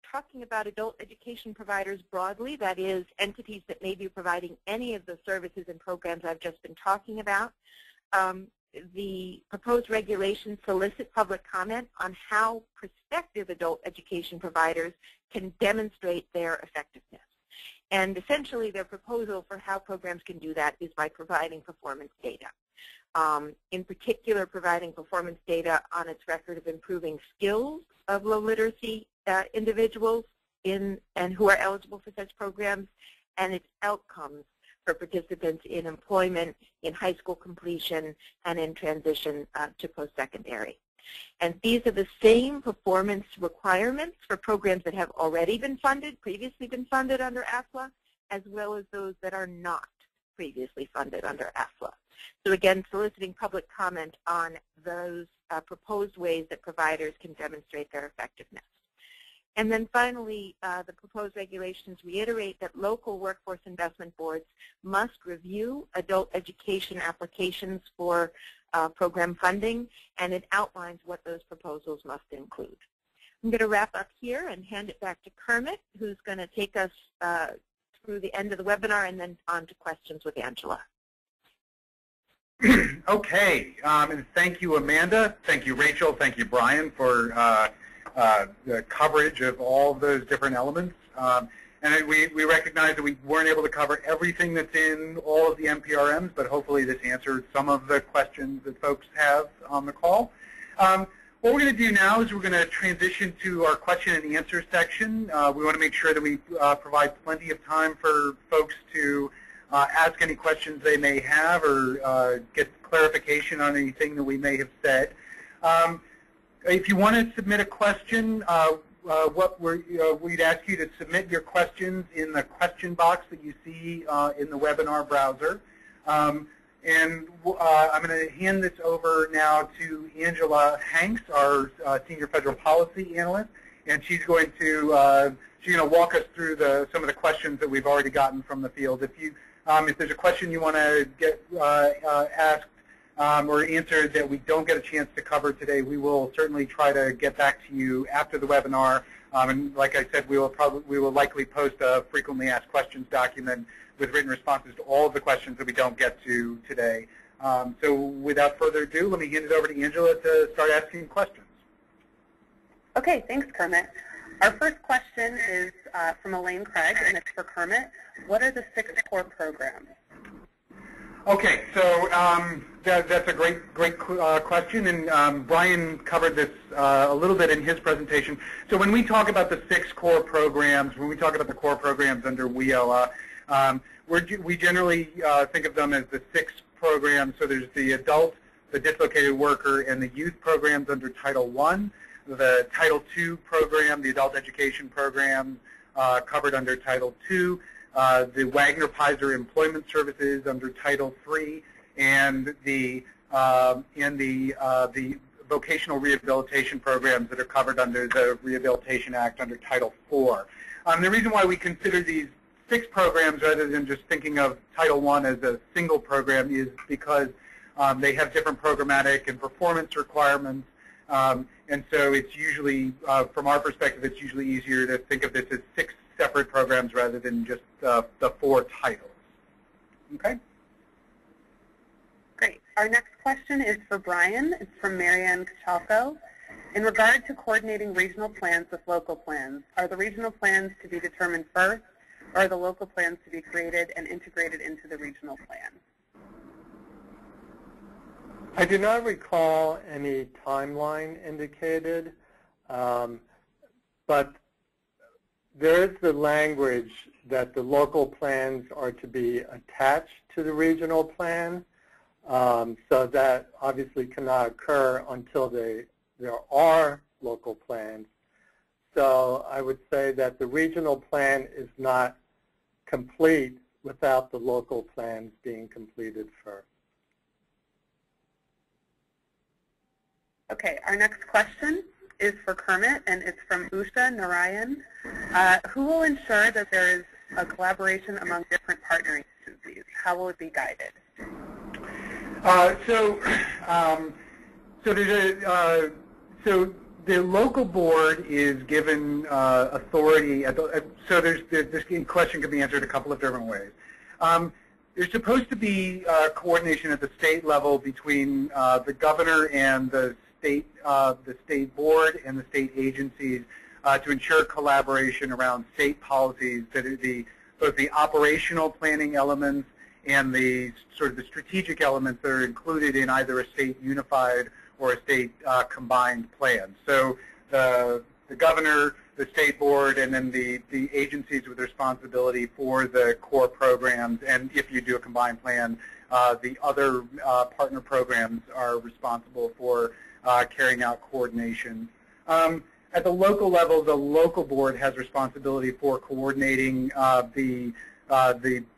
Talking about adult education providers broadly, that is entities that may be providing any of the services and programs I've just been talking about. The proposed regulations solicit public comment on how prospective adult education providers can demonstrate their effectiveness. And essentially their proposal for how programs can do that is by providing performance data. In particular, providing performance data on its record of improving skills of low literacy individuals and who are eligible for such programs, and its outcomes for participants in employment, in high school completion, and in transition to post-secondary. And these are the same performance requirements for programs that have already been funded, previously been funded under AFLA, as well as those that are not previously funded under AFLA. So again, soliciting public comment on those proposed ways that providers can demonstrate their effectiveness. And then finally, the proposed regulations reiterate that local workforce investment boards must review adult education applications for program funding, and it outlines what those proposals must include. I'm going to wrap up here and hand it back to Kermit, who's going to take us through the end of the webinar and then on to questions with Angela. Okay, and thank you, Amanda. Thank you, Rachel. Thank you, Brian, for the coverage of all of those different elements. And we recognize that we weren't able to cover everything that's in all of the NPRMs, but hopefully this answered some of the questions that folks have on the call. What we're going to do now is we're going to transition to our question and answer section. We want to make sure that we provide plenty of time for folks to ask any questions they may have or get clarification on anything that we may have said. If you want to submit a question, we'd ask you to submit your questions in the question box that you see in the webinar browser. I'm going to hand this over now to Angela Hanks, our Senior Federal Policy Analyst, and she's going to walk us through some of the questions that we've already gotten from the field. If there's a question you want to get asked or answered that we don't get a chance to cover today, we will certainly try to get back to you after the webinar. And like I said, we will likely post a frequently asked questions document with written responses to all of the questions that we don't get to today. So without further ado, let me hand it over to Angela to start asking questions. Okay, thanks, Kermit. Our first question is from Elaine Craig, and it's for Kermit. What are the 6 core programs? Okay, so that's a great question, and Brian covered this a little bit in his presentation. So when we talk about the 6 core programs, when we talk about the core programs under WIOA, We generally think of them as the 6 programs. So there's the adult, the dislocated worker, and the youth programs under Title I. The Title II program, the adult education program, covered under Title II. The Wagner-Pizer employment services under Title III, and the vocational rehabilitation programs that are covered under the Rehabilitation Act under Title IV. The reason why we consider these 6 programs rather than just thinking of Title I as a single program is because they have different programmatic and performance requirements, and so it's usually, from our perspective, it's usually easier to think of this as 6 separate programs rather than just the 4 titles. Okay? Great. Our next question is for Brian. It's from Marianne Kachalko. In regard to coordinating regional plans with local plans, are the regional plans to be determined first, or are the local plans to be created and integrated into the regional plan? I do not recall any timeline indicated, but there is the language that the local plans are to be attached to the regional plan, so that obviously cannot occur until there are local plans. So I would say that the regional plan is not complete without the local plans being completed first. Okay, our next question is for Kermit, and it's from Usha Narayan. Who will ensure that there is a collaboration among different partner agencies? How will it be guided? So the local board is given authority. So this question can be answered a couple of different ways. There's supposed to be coordination at the state level between the governor and the state board and the state agencies to ensure collaboration around state policies that are both the operational planning elements and the sort of the strategic elements that are included in either a state unified or a state combined plan. So the governor, the state board, and then the agencies with responsibility for the core programs, and if you do a combined plan, the other partner programs are responsible for carrying out coordination. At the local level, the local board has responsibility for coordinating the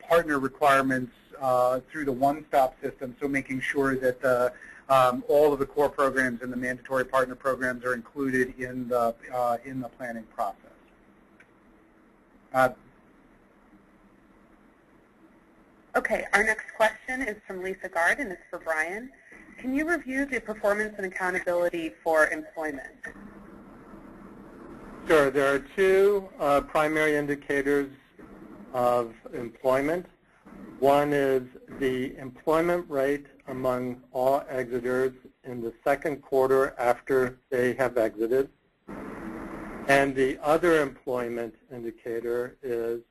partner requirements through the OneStop system, so making sure that all of the core programs and the mandatory partner programs are included in the planning process. Okay, our next question is from Lisa Gard, and it's for Brian. Can you review the performance and accountability for employment? Sure. There are 2 primary indicators of employment. One is the employment rate among all exiters in the second quarter after they have exited. And the other employment indicator is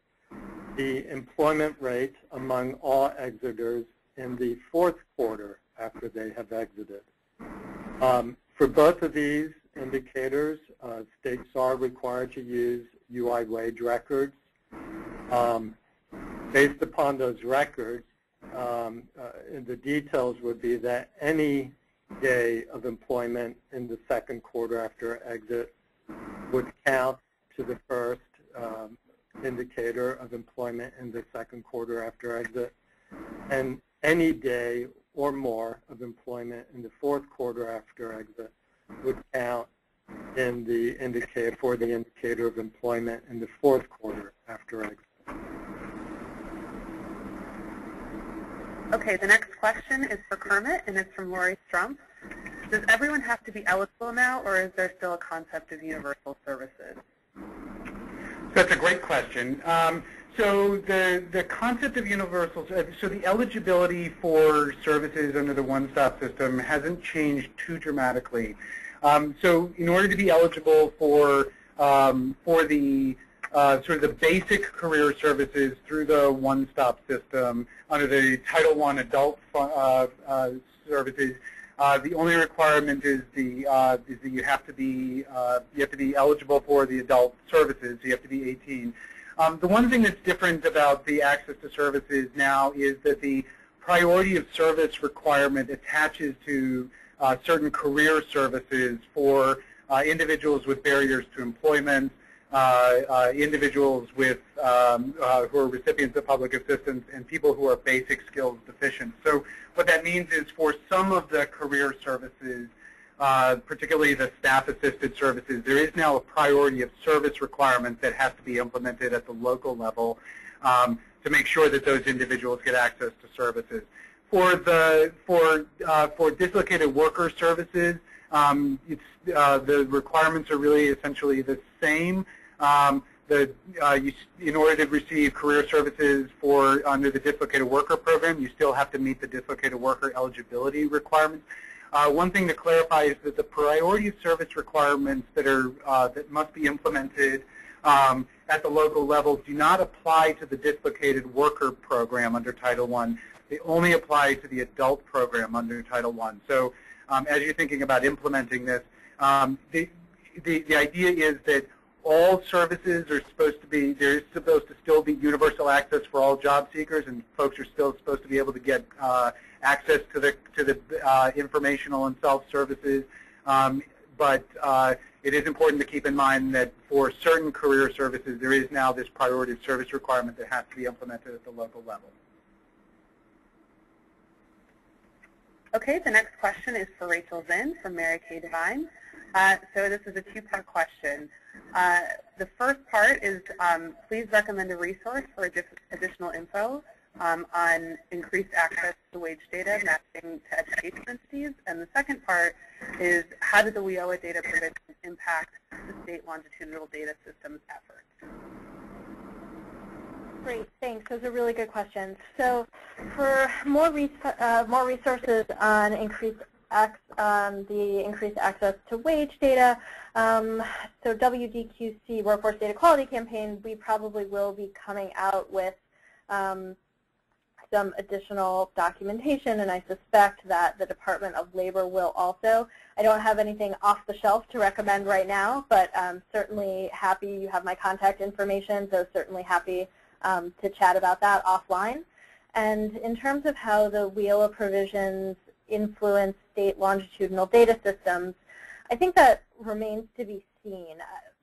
the employment rate among all exiters in the fourth quarter after they have exited. For both of these indicators, states are required to use UI wage records. Based upon those records, the details would be that any day of employment in the second quarter after exit would count to the first indicator of employment in the second quarter after exit, and any day or more of employment in the fourth quarter after exit would count in the indicator of employment in the fourth quarter after exit. Okay, the next question is for Kermit, and it's from Lori Strump. Does everyone have to be eligible now, or is there still a concept of universal services? That's a great question. So the concept of universal, so the eligibility for services under the OneStop system hasn't changed too dramatically. So in order to be eligible for the sort of the basic career services through the OneStop system under the Title I adult services, the only requirement is that you have to be eligible for the adult services. You have to be 18. The one thing that's different about the access to services now is that the priority of service requirement attaches to certain career services for individuals with barriers to employment, individuals with who are recipients of public assistance, and people who are basic skills deficient. So what that means is for some of the career services, particularly the staff-assisted services, there is now a priority of service requirement that has to be implemented at the local level to make sure that those individuals get access to services. For dislocated worker services, the requirements are really essentially the same. In order to receive career services under the dislocated worker program, you still have to meet the dislocated worker eligibility requirements. One thing to clarify is that the priority of service requirements that must be implemented at the local level do not apply to the dislocated worker program under Title I. They only apply to the adult program under Title I. So as you're thinking about implementing this, the idea is that all services are supposed to be, there's supposed to still be universal access for all job seekers, and folks are still supposed to be able to get access to the informational and self-services. But it is important to keep in mind that for certain career services, there is now this priority of service requirement that has to be implemented at the local level. Okay, the next question is for Rachel Zinn from Mary Kay Devine. So this is a two-part question. The first part is please recommend a resource for additional info on increased access to wage data mapping to education entities. And the second part is how did the WIOA data provision impact the state longitudinal data systems efforts? Great, thanks. Those are really good questions. So for more resources on the increased access to wage data, so WDQC, Workforce Data Quality Campaign, we probably will be coming out with some additional documentation, and I suspect that the Department of Labor will also. I don't have anything off the shelf to recommend right now, but certainly happy you have my contact information, so certainly happy to chat about that offline. And in terms of how the WIOA provisions influence state longitudinal data systems, I think that remains to be seen.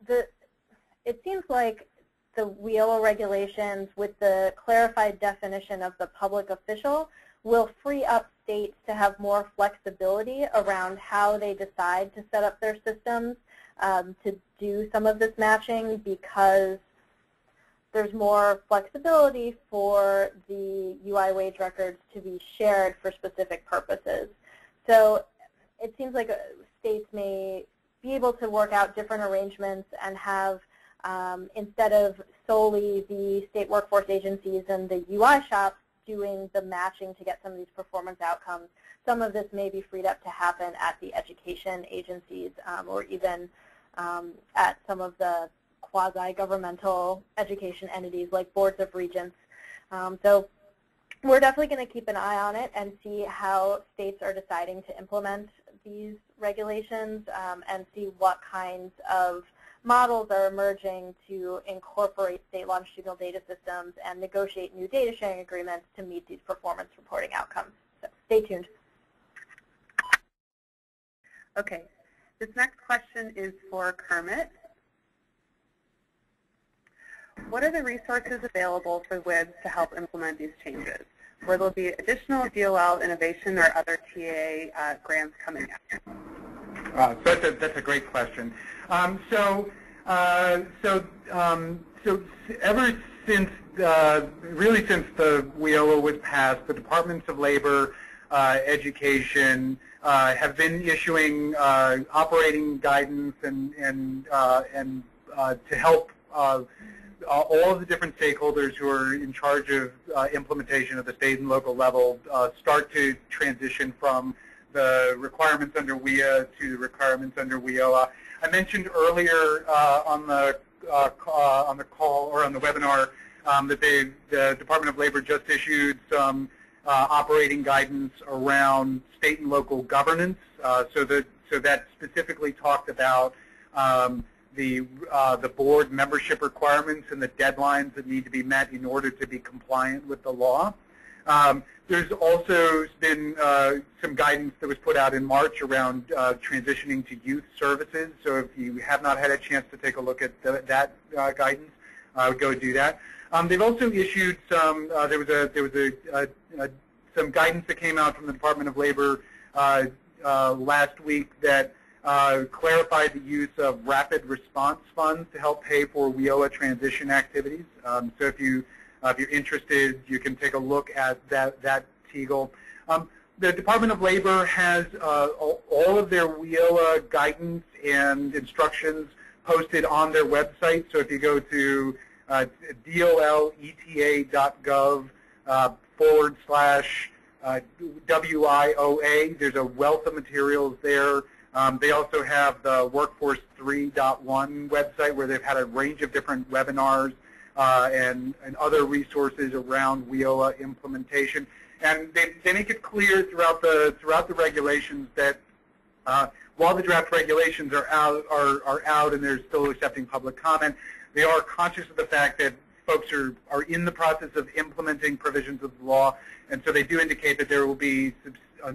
It seems like the WIOA regulations with the clarified definition of the public official will free up states to have more flexibility around how they decide to set up their systems to do some of this matching, because there's more flexibility for the UI wage records to be shared for specific purposes. So it seems like states may be able to work out different arrangements and have, instead of solely the state workforce agencies and the UI shops doing the matching to get some of these performance outcomes, some of this may be freed up to happen at the education agencies or even at some of the quasi-governmental education entities like boards of regents. So we're definitely going to keep an eye on it and see how states are deciding to implement these regulations and see what kinds of models are emerging to incorporate state longitudinal data systems and negotiate new data sharing agreements to meet these performance reporting outcomes. So stay tuned. Okay, this next question is for Kermit. What are the resources available for WIBs to help implement these changes? Will there be additional DOL innovation or other TA grants coming out? So that's a great question. So ever since, really since the WIOA was passed, the Departments of Labor, Education have been issuing operating guidance and to help all of the different stakeholders who are in charge of implementation at the state and local level start to transition from the requirements under WIA to the requirements under WIOA. I mentioned earlier on the call or on the webinar that the Department of Labor just issued some operating guidance around state and local governance. So that specifically talked about the board membership requirements and the deadlines that need to be met in order to be compliant with the law. There's also been some guidance that was put out in March around transitioning to youth services. So if you have not had a chance to take a look at that guidance, I would go do that. They've also issued some. There was some guidance that came out from the Department of Labor last week that clarified the use of rapid response funds to help pay for WIOA transition activities. So if you're interested, you can take a look at that TEGL. The Department of Labor has all of their WIOA guidance and instructions posted on their website. So if you go to doleta.gov /WIOA, there's a wealth of materials there. They also have the Workforce 3.1 website where they've had a range of different webinars and other resources around WIOA implementation. And they make it clear throughout the regulations that while the draft regulations are out and they're still accepting public comment, they are conscious of the fact that folks are in the process of implementing provisions of the law, and so they do indicate that there will be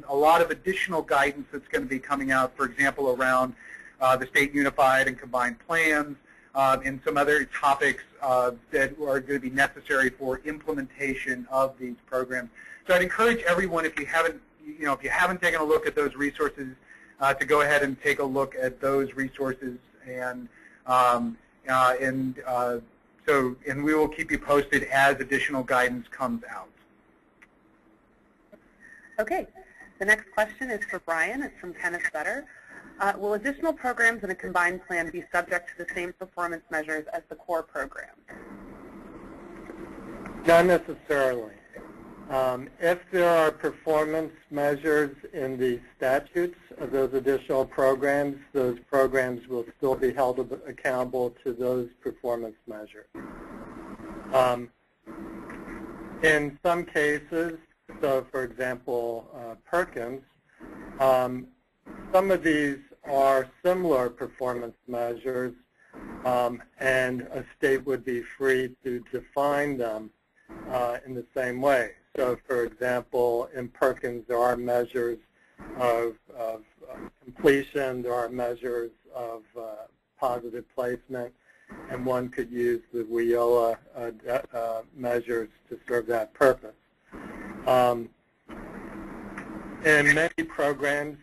a lot of additional guidance that's going to be coming out, for example, around the state unified and combined plans and some other topics that are going to be necessary for implementation of these programs. So I'd encourage everyone, if you haven't taken a look at those resources, to go ahead and take a look at those resources, and we will keep you posted as additional guidance comes out. Okay. The next question is for Brian. It's from Kenneth Sutter. Will additional programs in a combined plan be subject to the same performance measures as the core program? Not necessarily. If there are performance measures in the statutes of those additional programs, those programs will still be held accountable to those performance measures. In some cases, so for example, Perkins, some of these are similar performance measures, and a state would be free to define them in the same way. So, for example, in Perkins, there are measures of completion, there are measures of positive placement, and one could use the WIOA measures to serve that purpose. In many programs,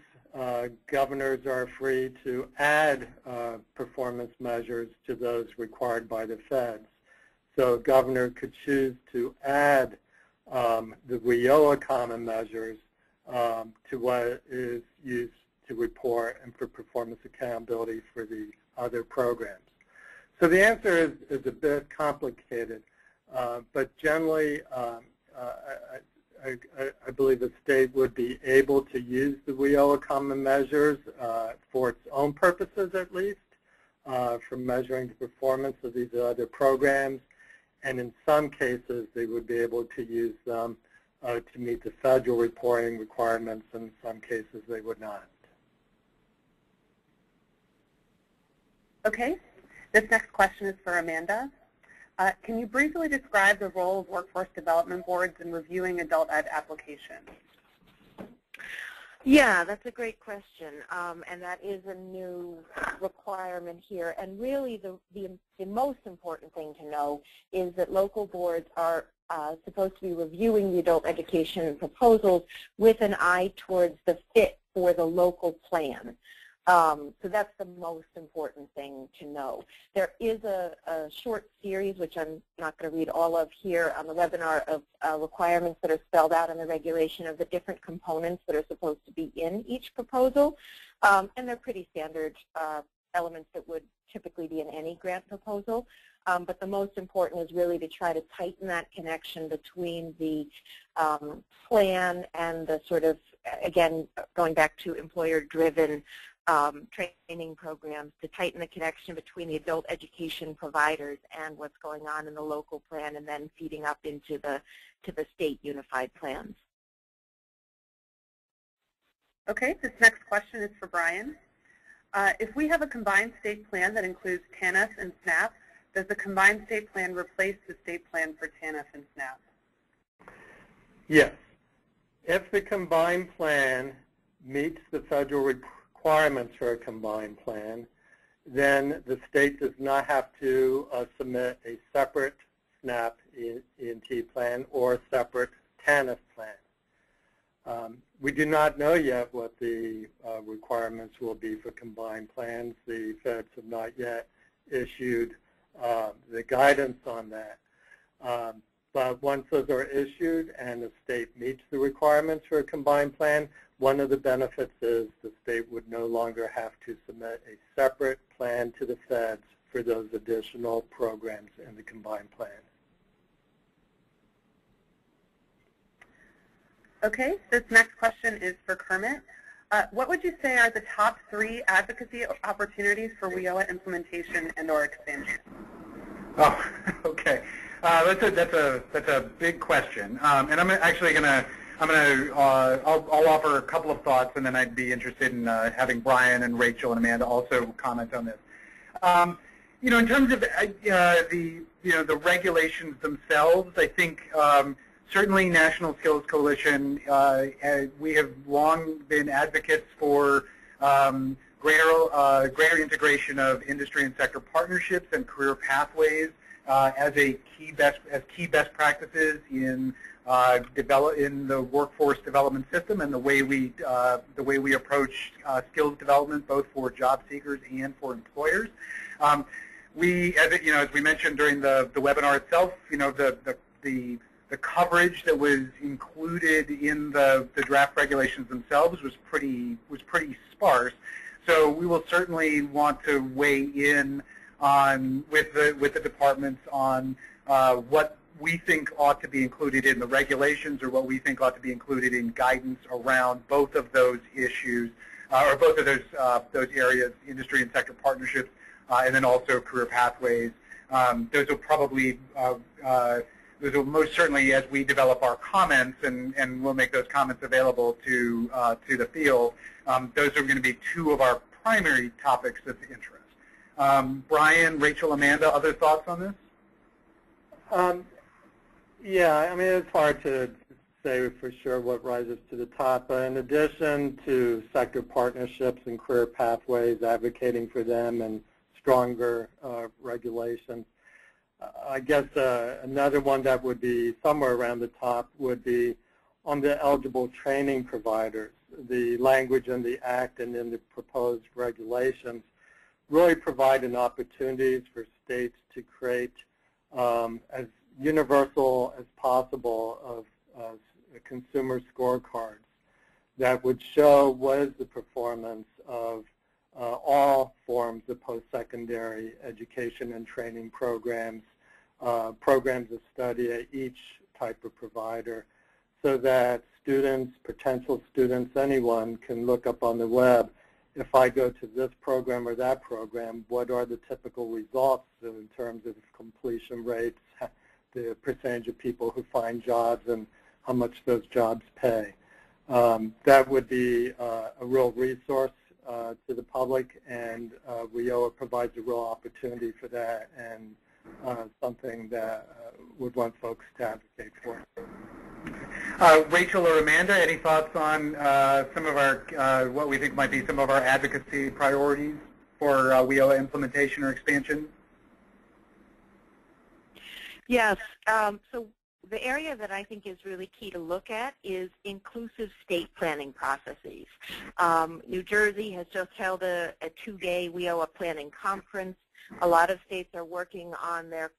governors are free to add performance measures to those required by the feds. So a governor could choose to add the WIOA common measures to what is used to report and for performance accountability for the other programs. So the answer is a bit complicated, but generally I believe the state would be able to use the WIOA common measures for its own purposes at least, for measuring the performance of these other programs. And in some cases, they would be able to use them to meet the federal reporting requirements. In some cases, they would not. Okay. This next question is for Amanda. Can you briefly describe the role of workforce development boards in reviewing adult ed applications? Yeah, that's a great question, and that is a new requirement here. And really, the most important thing to know is that local boards are supposed to be reviewing the adult education proposals with an eye towards the fit for the local plan. So that's the most important thing to know. There is a short series, which I'm not going to read all of here on the webinar, of requirements that are spelled out in the regulation of the different components that are supposed to be in each proposal. And they're pretty standard elements that would typically be in any grant proposal. But the most important is really to try to tighten that connection between the plan and the sort of, again, going back to employer-driven training programs, to tighten the connection between the adult education providers and what's going on in the local plan, and then feeding up into the state unified plans. Okay, this next question is for Brian. If we have a combined state plan that includes TANF and SNAP, does the combined state plan replace the state plan for TANF and SNAP? Yes. If the combined plan meets the federal requirements for a combined plan, then the state does not have to submit a separate SNAP E&T plan or a separate TANF plan. We do not know yet what the requirements will be for combined plans. The feds have not yet issued the guidance on that. But once those are issued and the state meets the requirements for a combined plan, one of the benefits is the state would no longer have to submit a separate plan to the feds for those additional programs in the combined plan. Okay, this next question is for Kermit. What would you say are the top 3 advocacy opportunities for WIOA implementation and/or expansion? Oh, okay. That's a big question, and I'm actually I'll offer a couple of thoughts, and then I'd be interested in having Brian and Rachel and Amanda also comment on this. In terms of the regulations themselves, I think certainly National Skills Coalition, we have long been advocates for greater integration of industry and sector partnerships and career pathways as key best practices in the workforce development system and the way we approach skills development, both for job seekers and for employers. As we mentioned during the webinar itself, the coverage that was included in the draft regulations themselves was pretty sparse. So we will certainly want to weigh in on with the departments on what we think ought to be included in the regulations or what we think ought to be included in guidance around both of those issues or both of those areas, industry and sector partnerships, and then also career pathways. Those will most certainly, as we develop our comments, and we'll make those comments available to the field, those are going to be 2 of our primary topics of interest. Brian, Rachel, Amanda, other thoughts on this? Yeah, I mean, it's hard to say for sure what rises to the top. But in addition to sector partnerships and career pathways, advocating for them and stronger regulations, I guess another one that would be somewhere around the top would be on the eligible training providers. The language in the Act and in the proposed regulations really provide an opportunity for states to create as universal as possible of consumer scorecards that would show what is the performance of all forms of post-secondary education and training programs, programs of study at each type of provider, so that students, potential students, anyone can look up on the web, if I go to this program or that program, what are the typical results in terms of completion rates, the percentage of people who find jobs, and how much those jobs pay. That would be a real resource to the public, and WIOA provides a real opportunity for that, and something that would want folks to advocate for. Rachel or Amanda, any thoughts on some of our, what we think might be some of our advocacy priorities for WIOA implementation or expansion? Yes. So the area that I think is really key to look at is inclusive state planning processes. New Jersey has just held a 2-day WIOA planning conference. A lot of states are working on their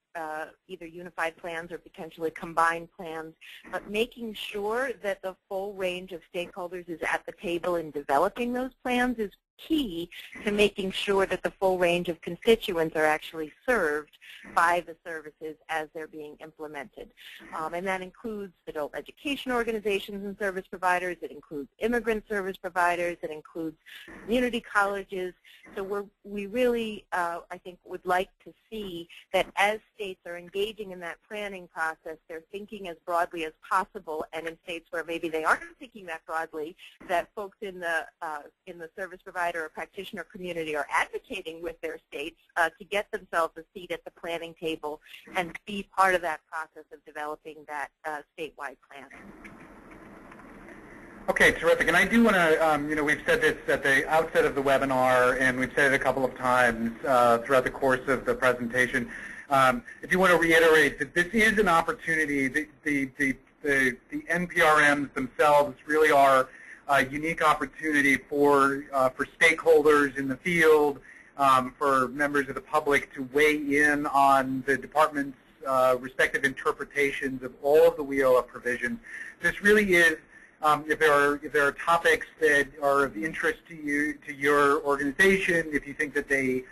either unified plans or potentially combined plans, but making sure that the full range of stakeholders is at the table in developing those plans is key to making sure that the full range of constituents are actually served by the services as they're being implemented. And that includes adult education organizations and service providers. It includes immigrant service providers. It includes community colleges. So we really, I think, would like to see that as states are engaging in that planning process, they're thinking as broadly as possible, and in states where maybe they aren't thinking that broadly, that folks in the service provider provider or practitioner community are advocating with their states to get themselves a seat at the planning table and be part of that process of developing that statewide plan. Okay, terrific. And I do want to, we've said this at the outset of the webinar, and we've said it a couple of times throughout the course of the presentation. If you want to reiterate that this is an opportunity, the NPRMs themselves really are a unique opportunity for stakeholders in the field, for members of the public to weigh in on the department's respective interpretations of all of the WIOA provisions. This really is, if there are topics that are of interest to you, to your organization, if you think that they,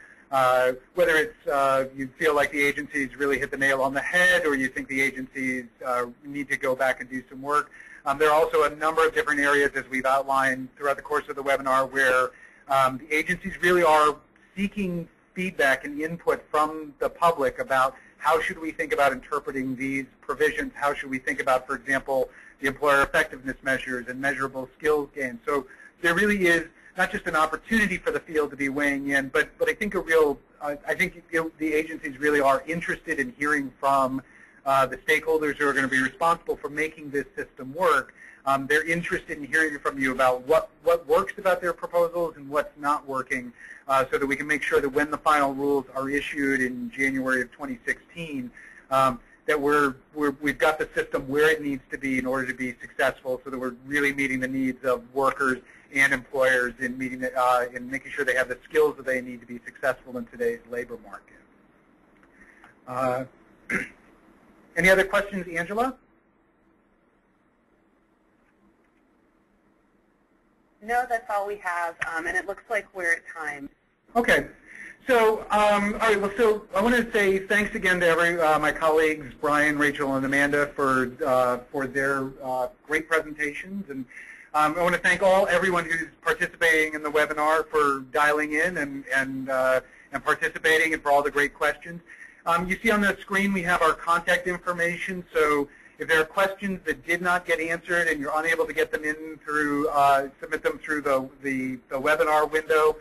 whether it's you feel like the agencies really hit the nail on the head, or you think the agencies need to go back and do some work, there are also a number of different areas, as we've outlined throughout the course of the webinar, where the agencies really are seeking feedback and input from the public about how should we think about interpreting these provisions, how should we think about, for example, the employer effectiveness measures and measurable skills gains. So there really is not just an opportunity for the field to be weighing in, but I think a real, I think the agencies really are interested in hearing from the stakeholders who are going to be responsible for making this system work. They're interested in hearing from you about what works about their proposals and what's not working, so that we can make sure that when the final rules are issued in January of 2016, that we've got the system where it needs to be in order to be successful, so that we're really meeting the needs of workers and employers in meeting in making sure they have the skills that they need to be successful in today's labor market. Any other questions, Angela? No, that's all we have, and it looks like we're at time. Okay. So, all right. Well, so I want to say thanks again to my colleagues, Brian, Rachel, and Amanda, for their great presentations, and I want to thank everyone who's participating in the webinar for dialing in and participating, and for all the great questions. You see on the screen we have our contact information. So if there are questions that did not get answered and you're unable to get them in through submit them through the webinar window,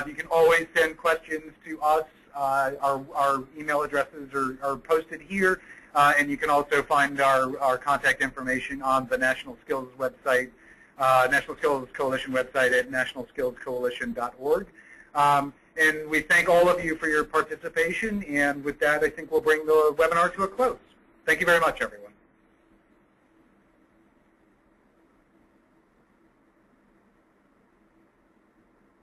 you can always send questions to us. Our email addresses are posted here, and you can also find our contact information on the National Skills website, National Skills Coalition website at nationalskillscoalition.org. And we thank all of you for your participation, and with that, I think we'll bring the webinar to a close. Thank you very much, everyone.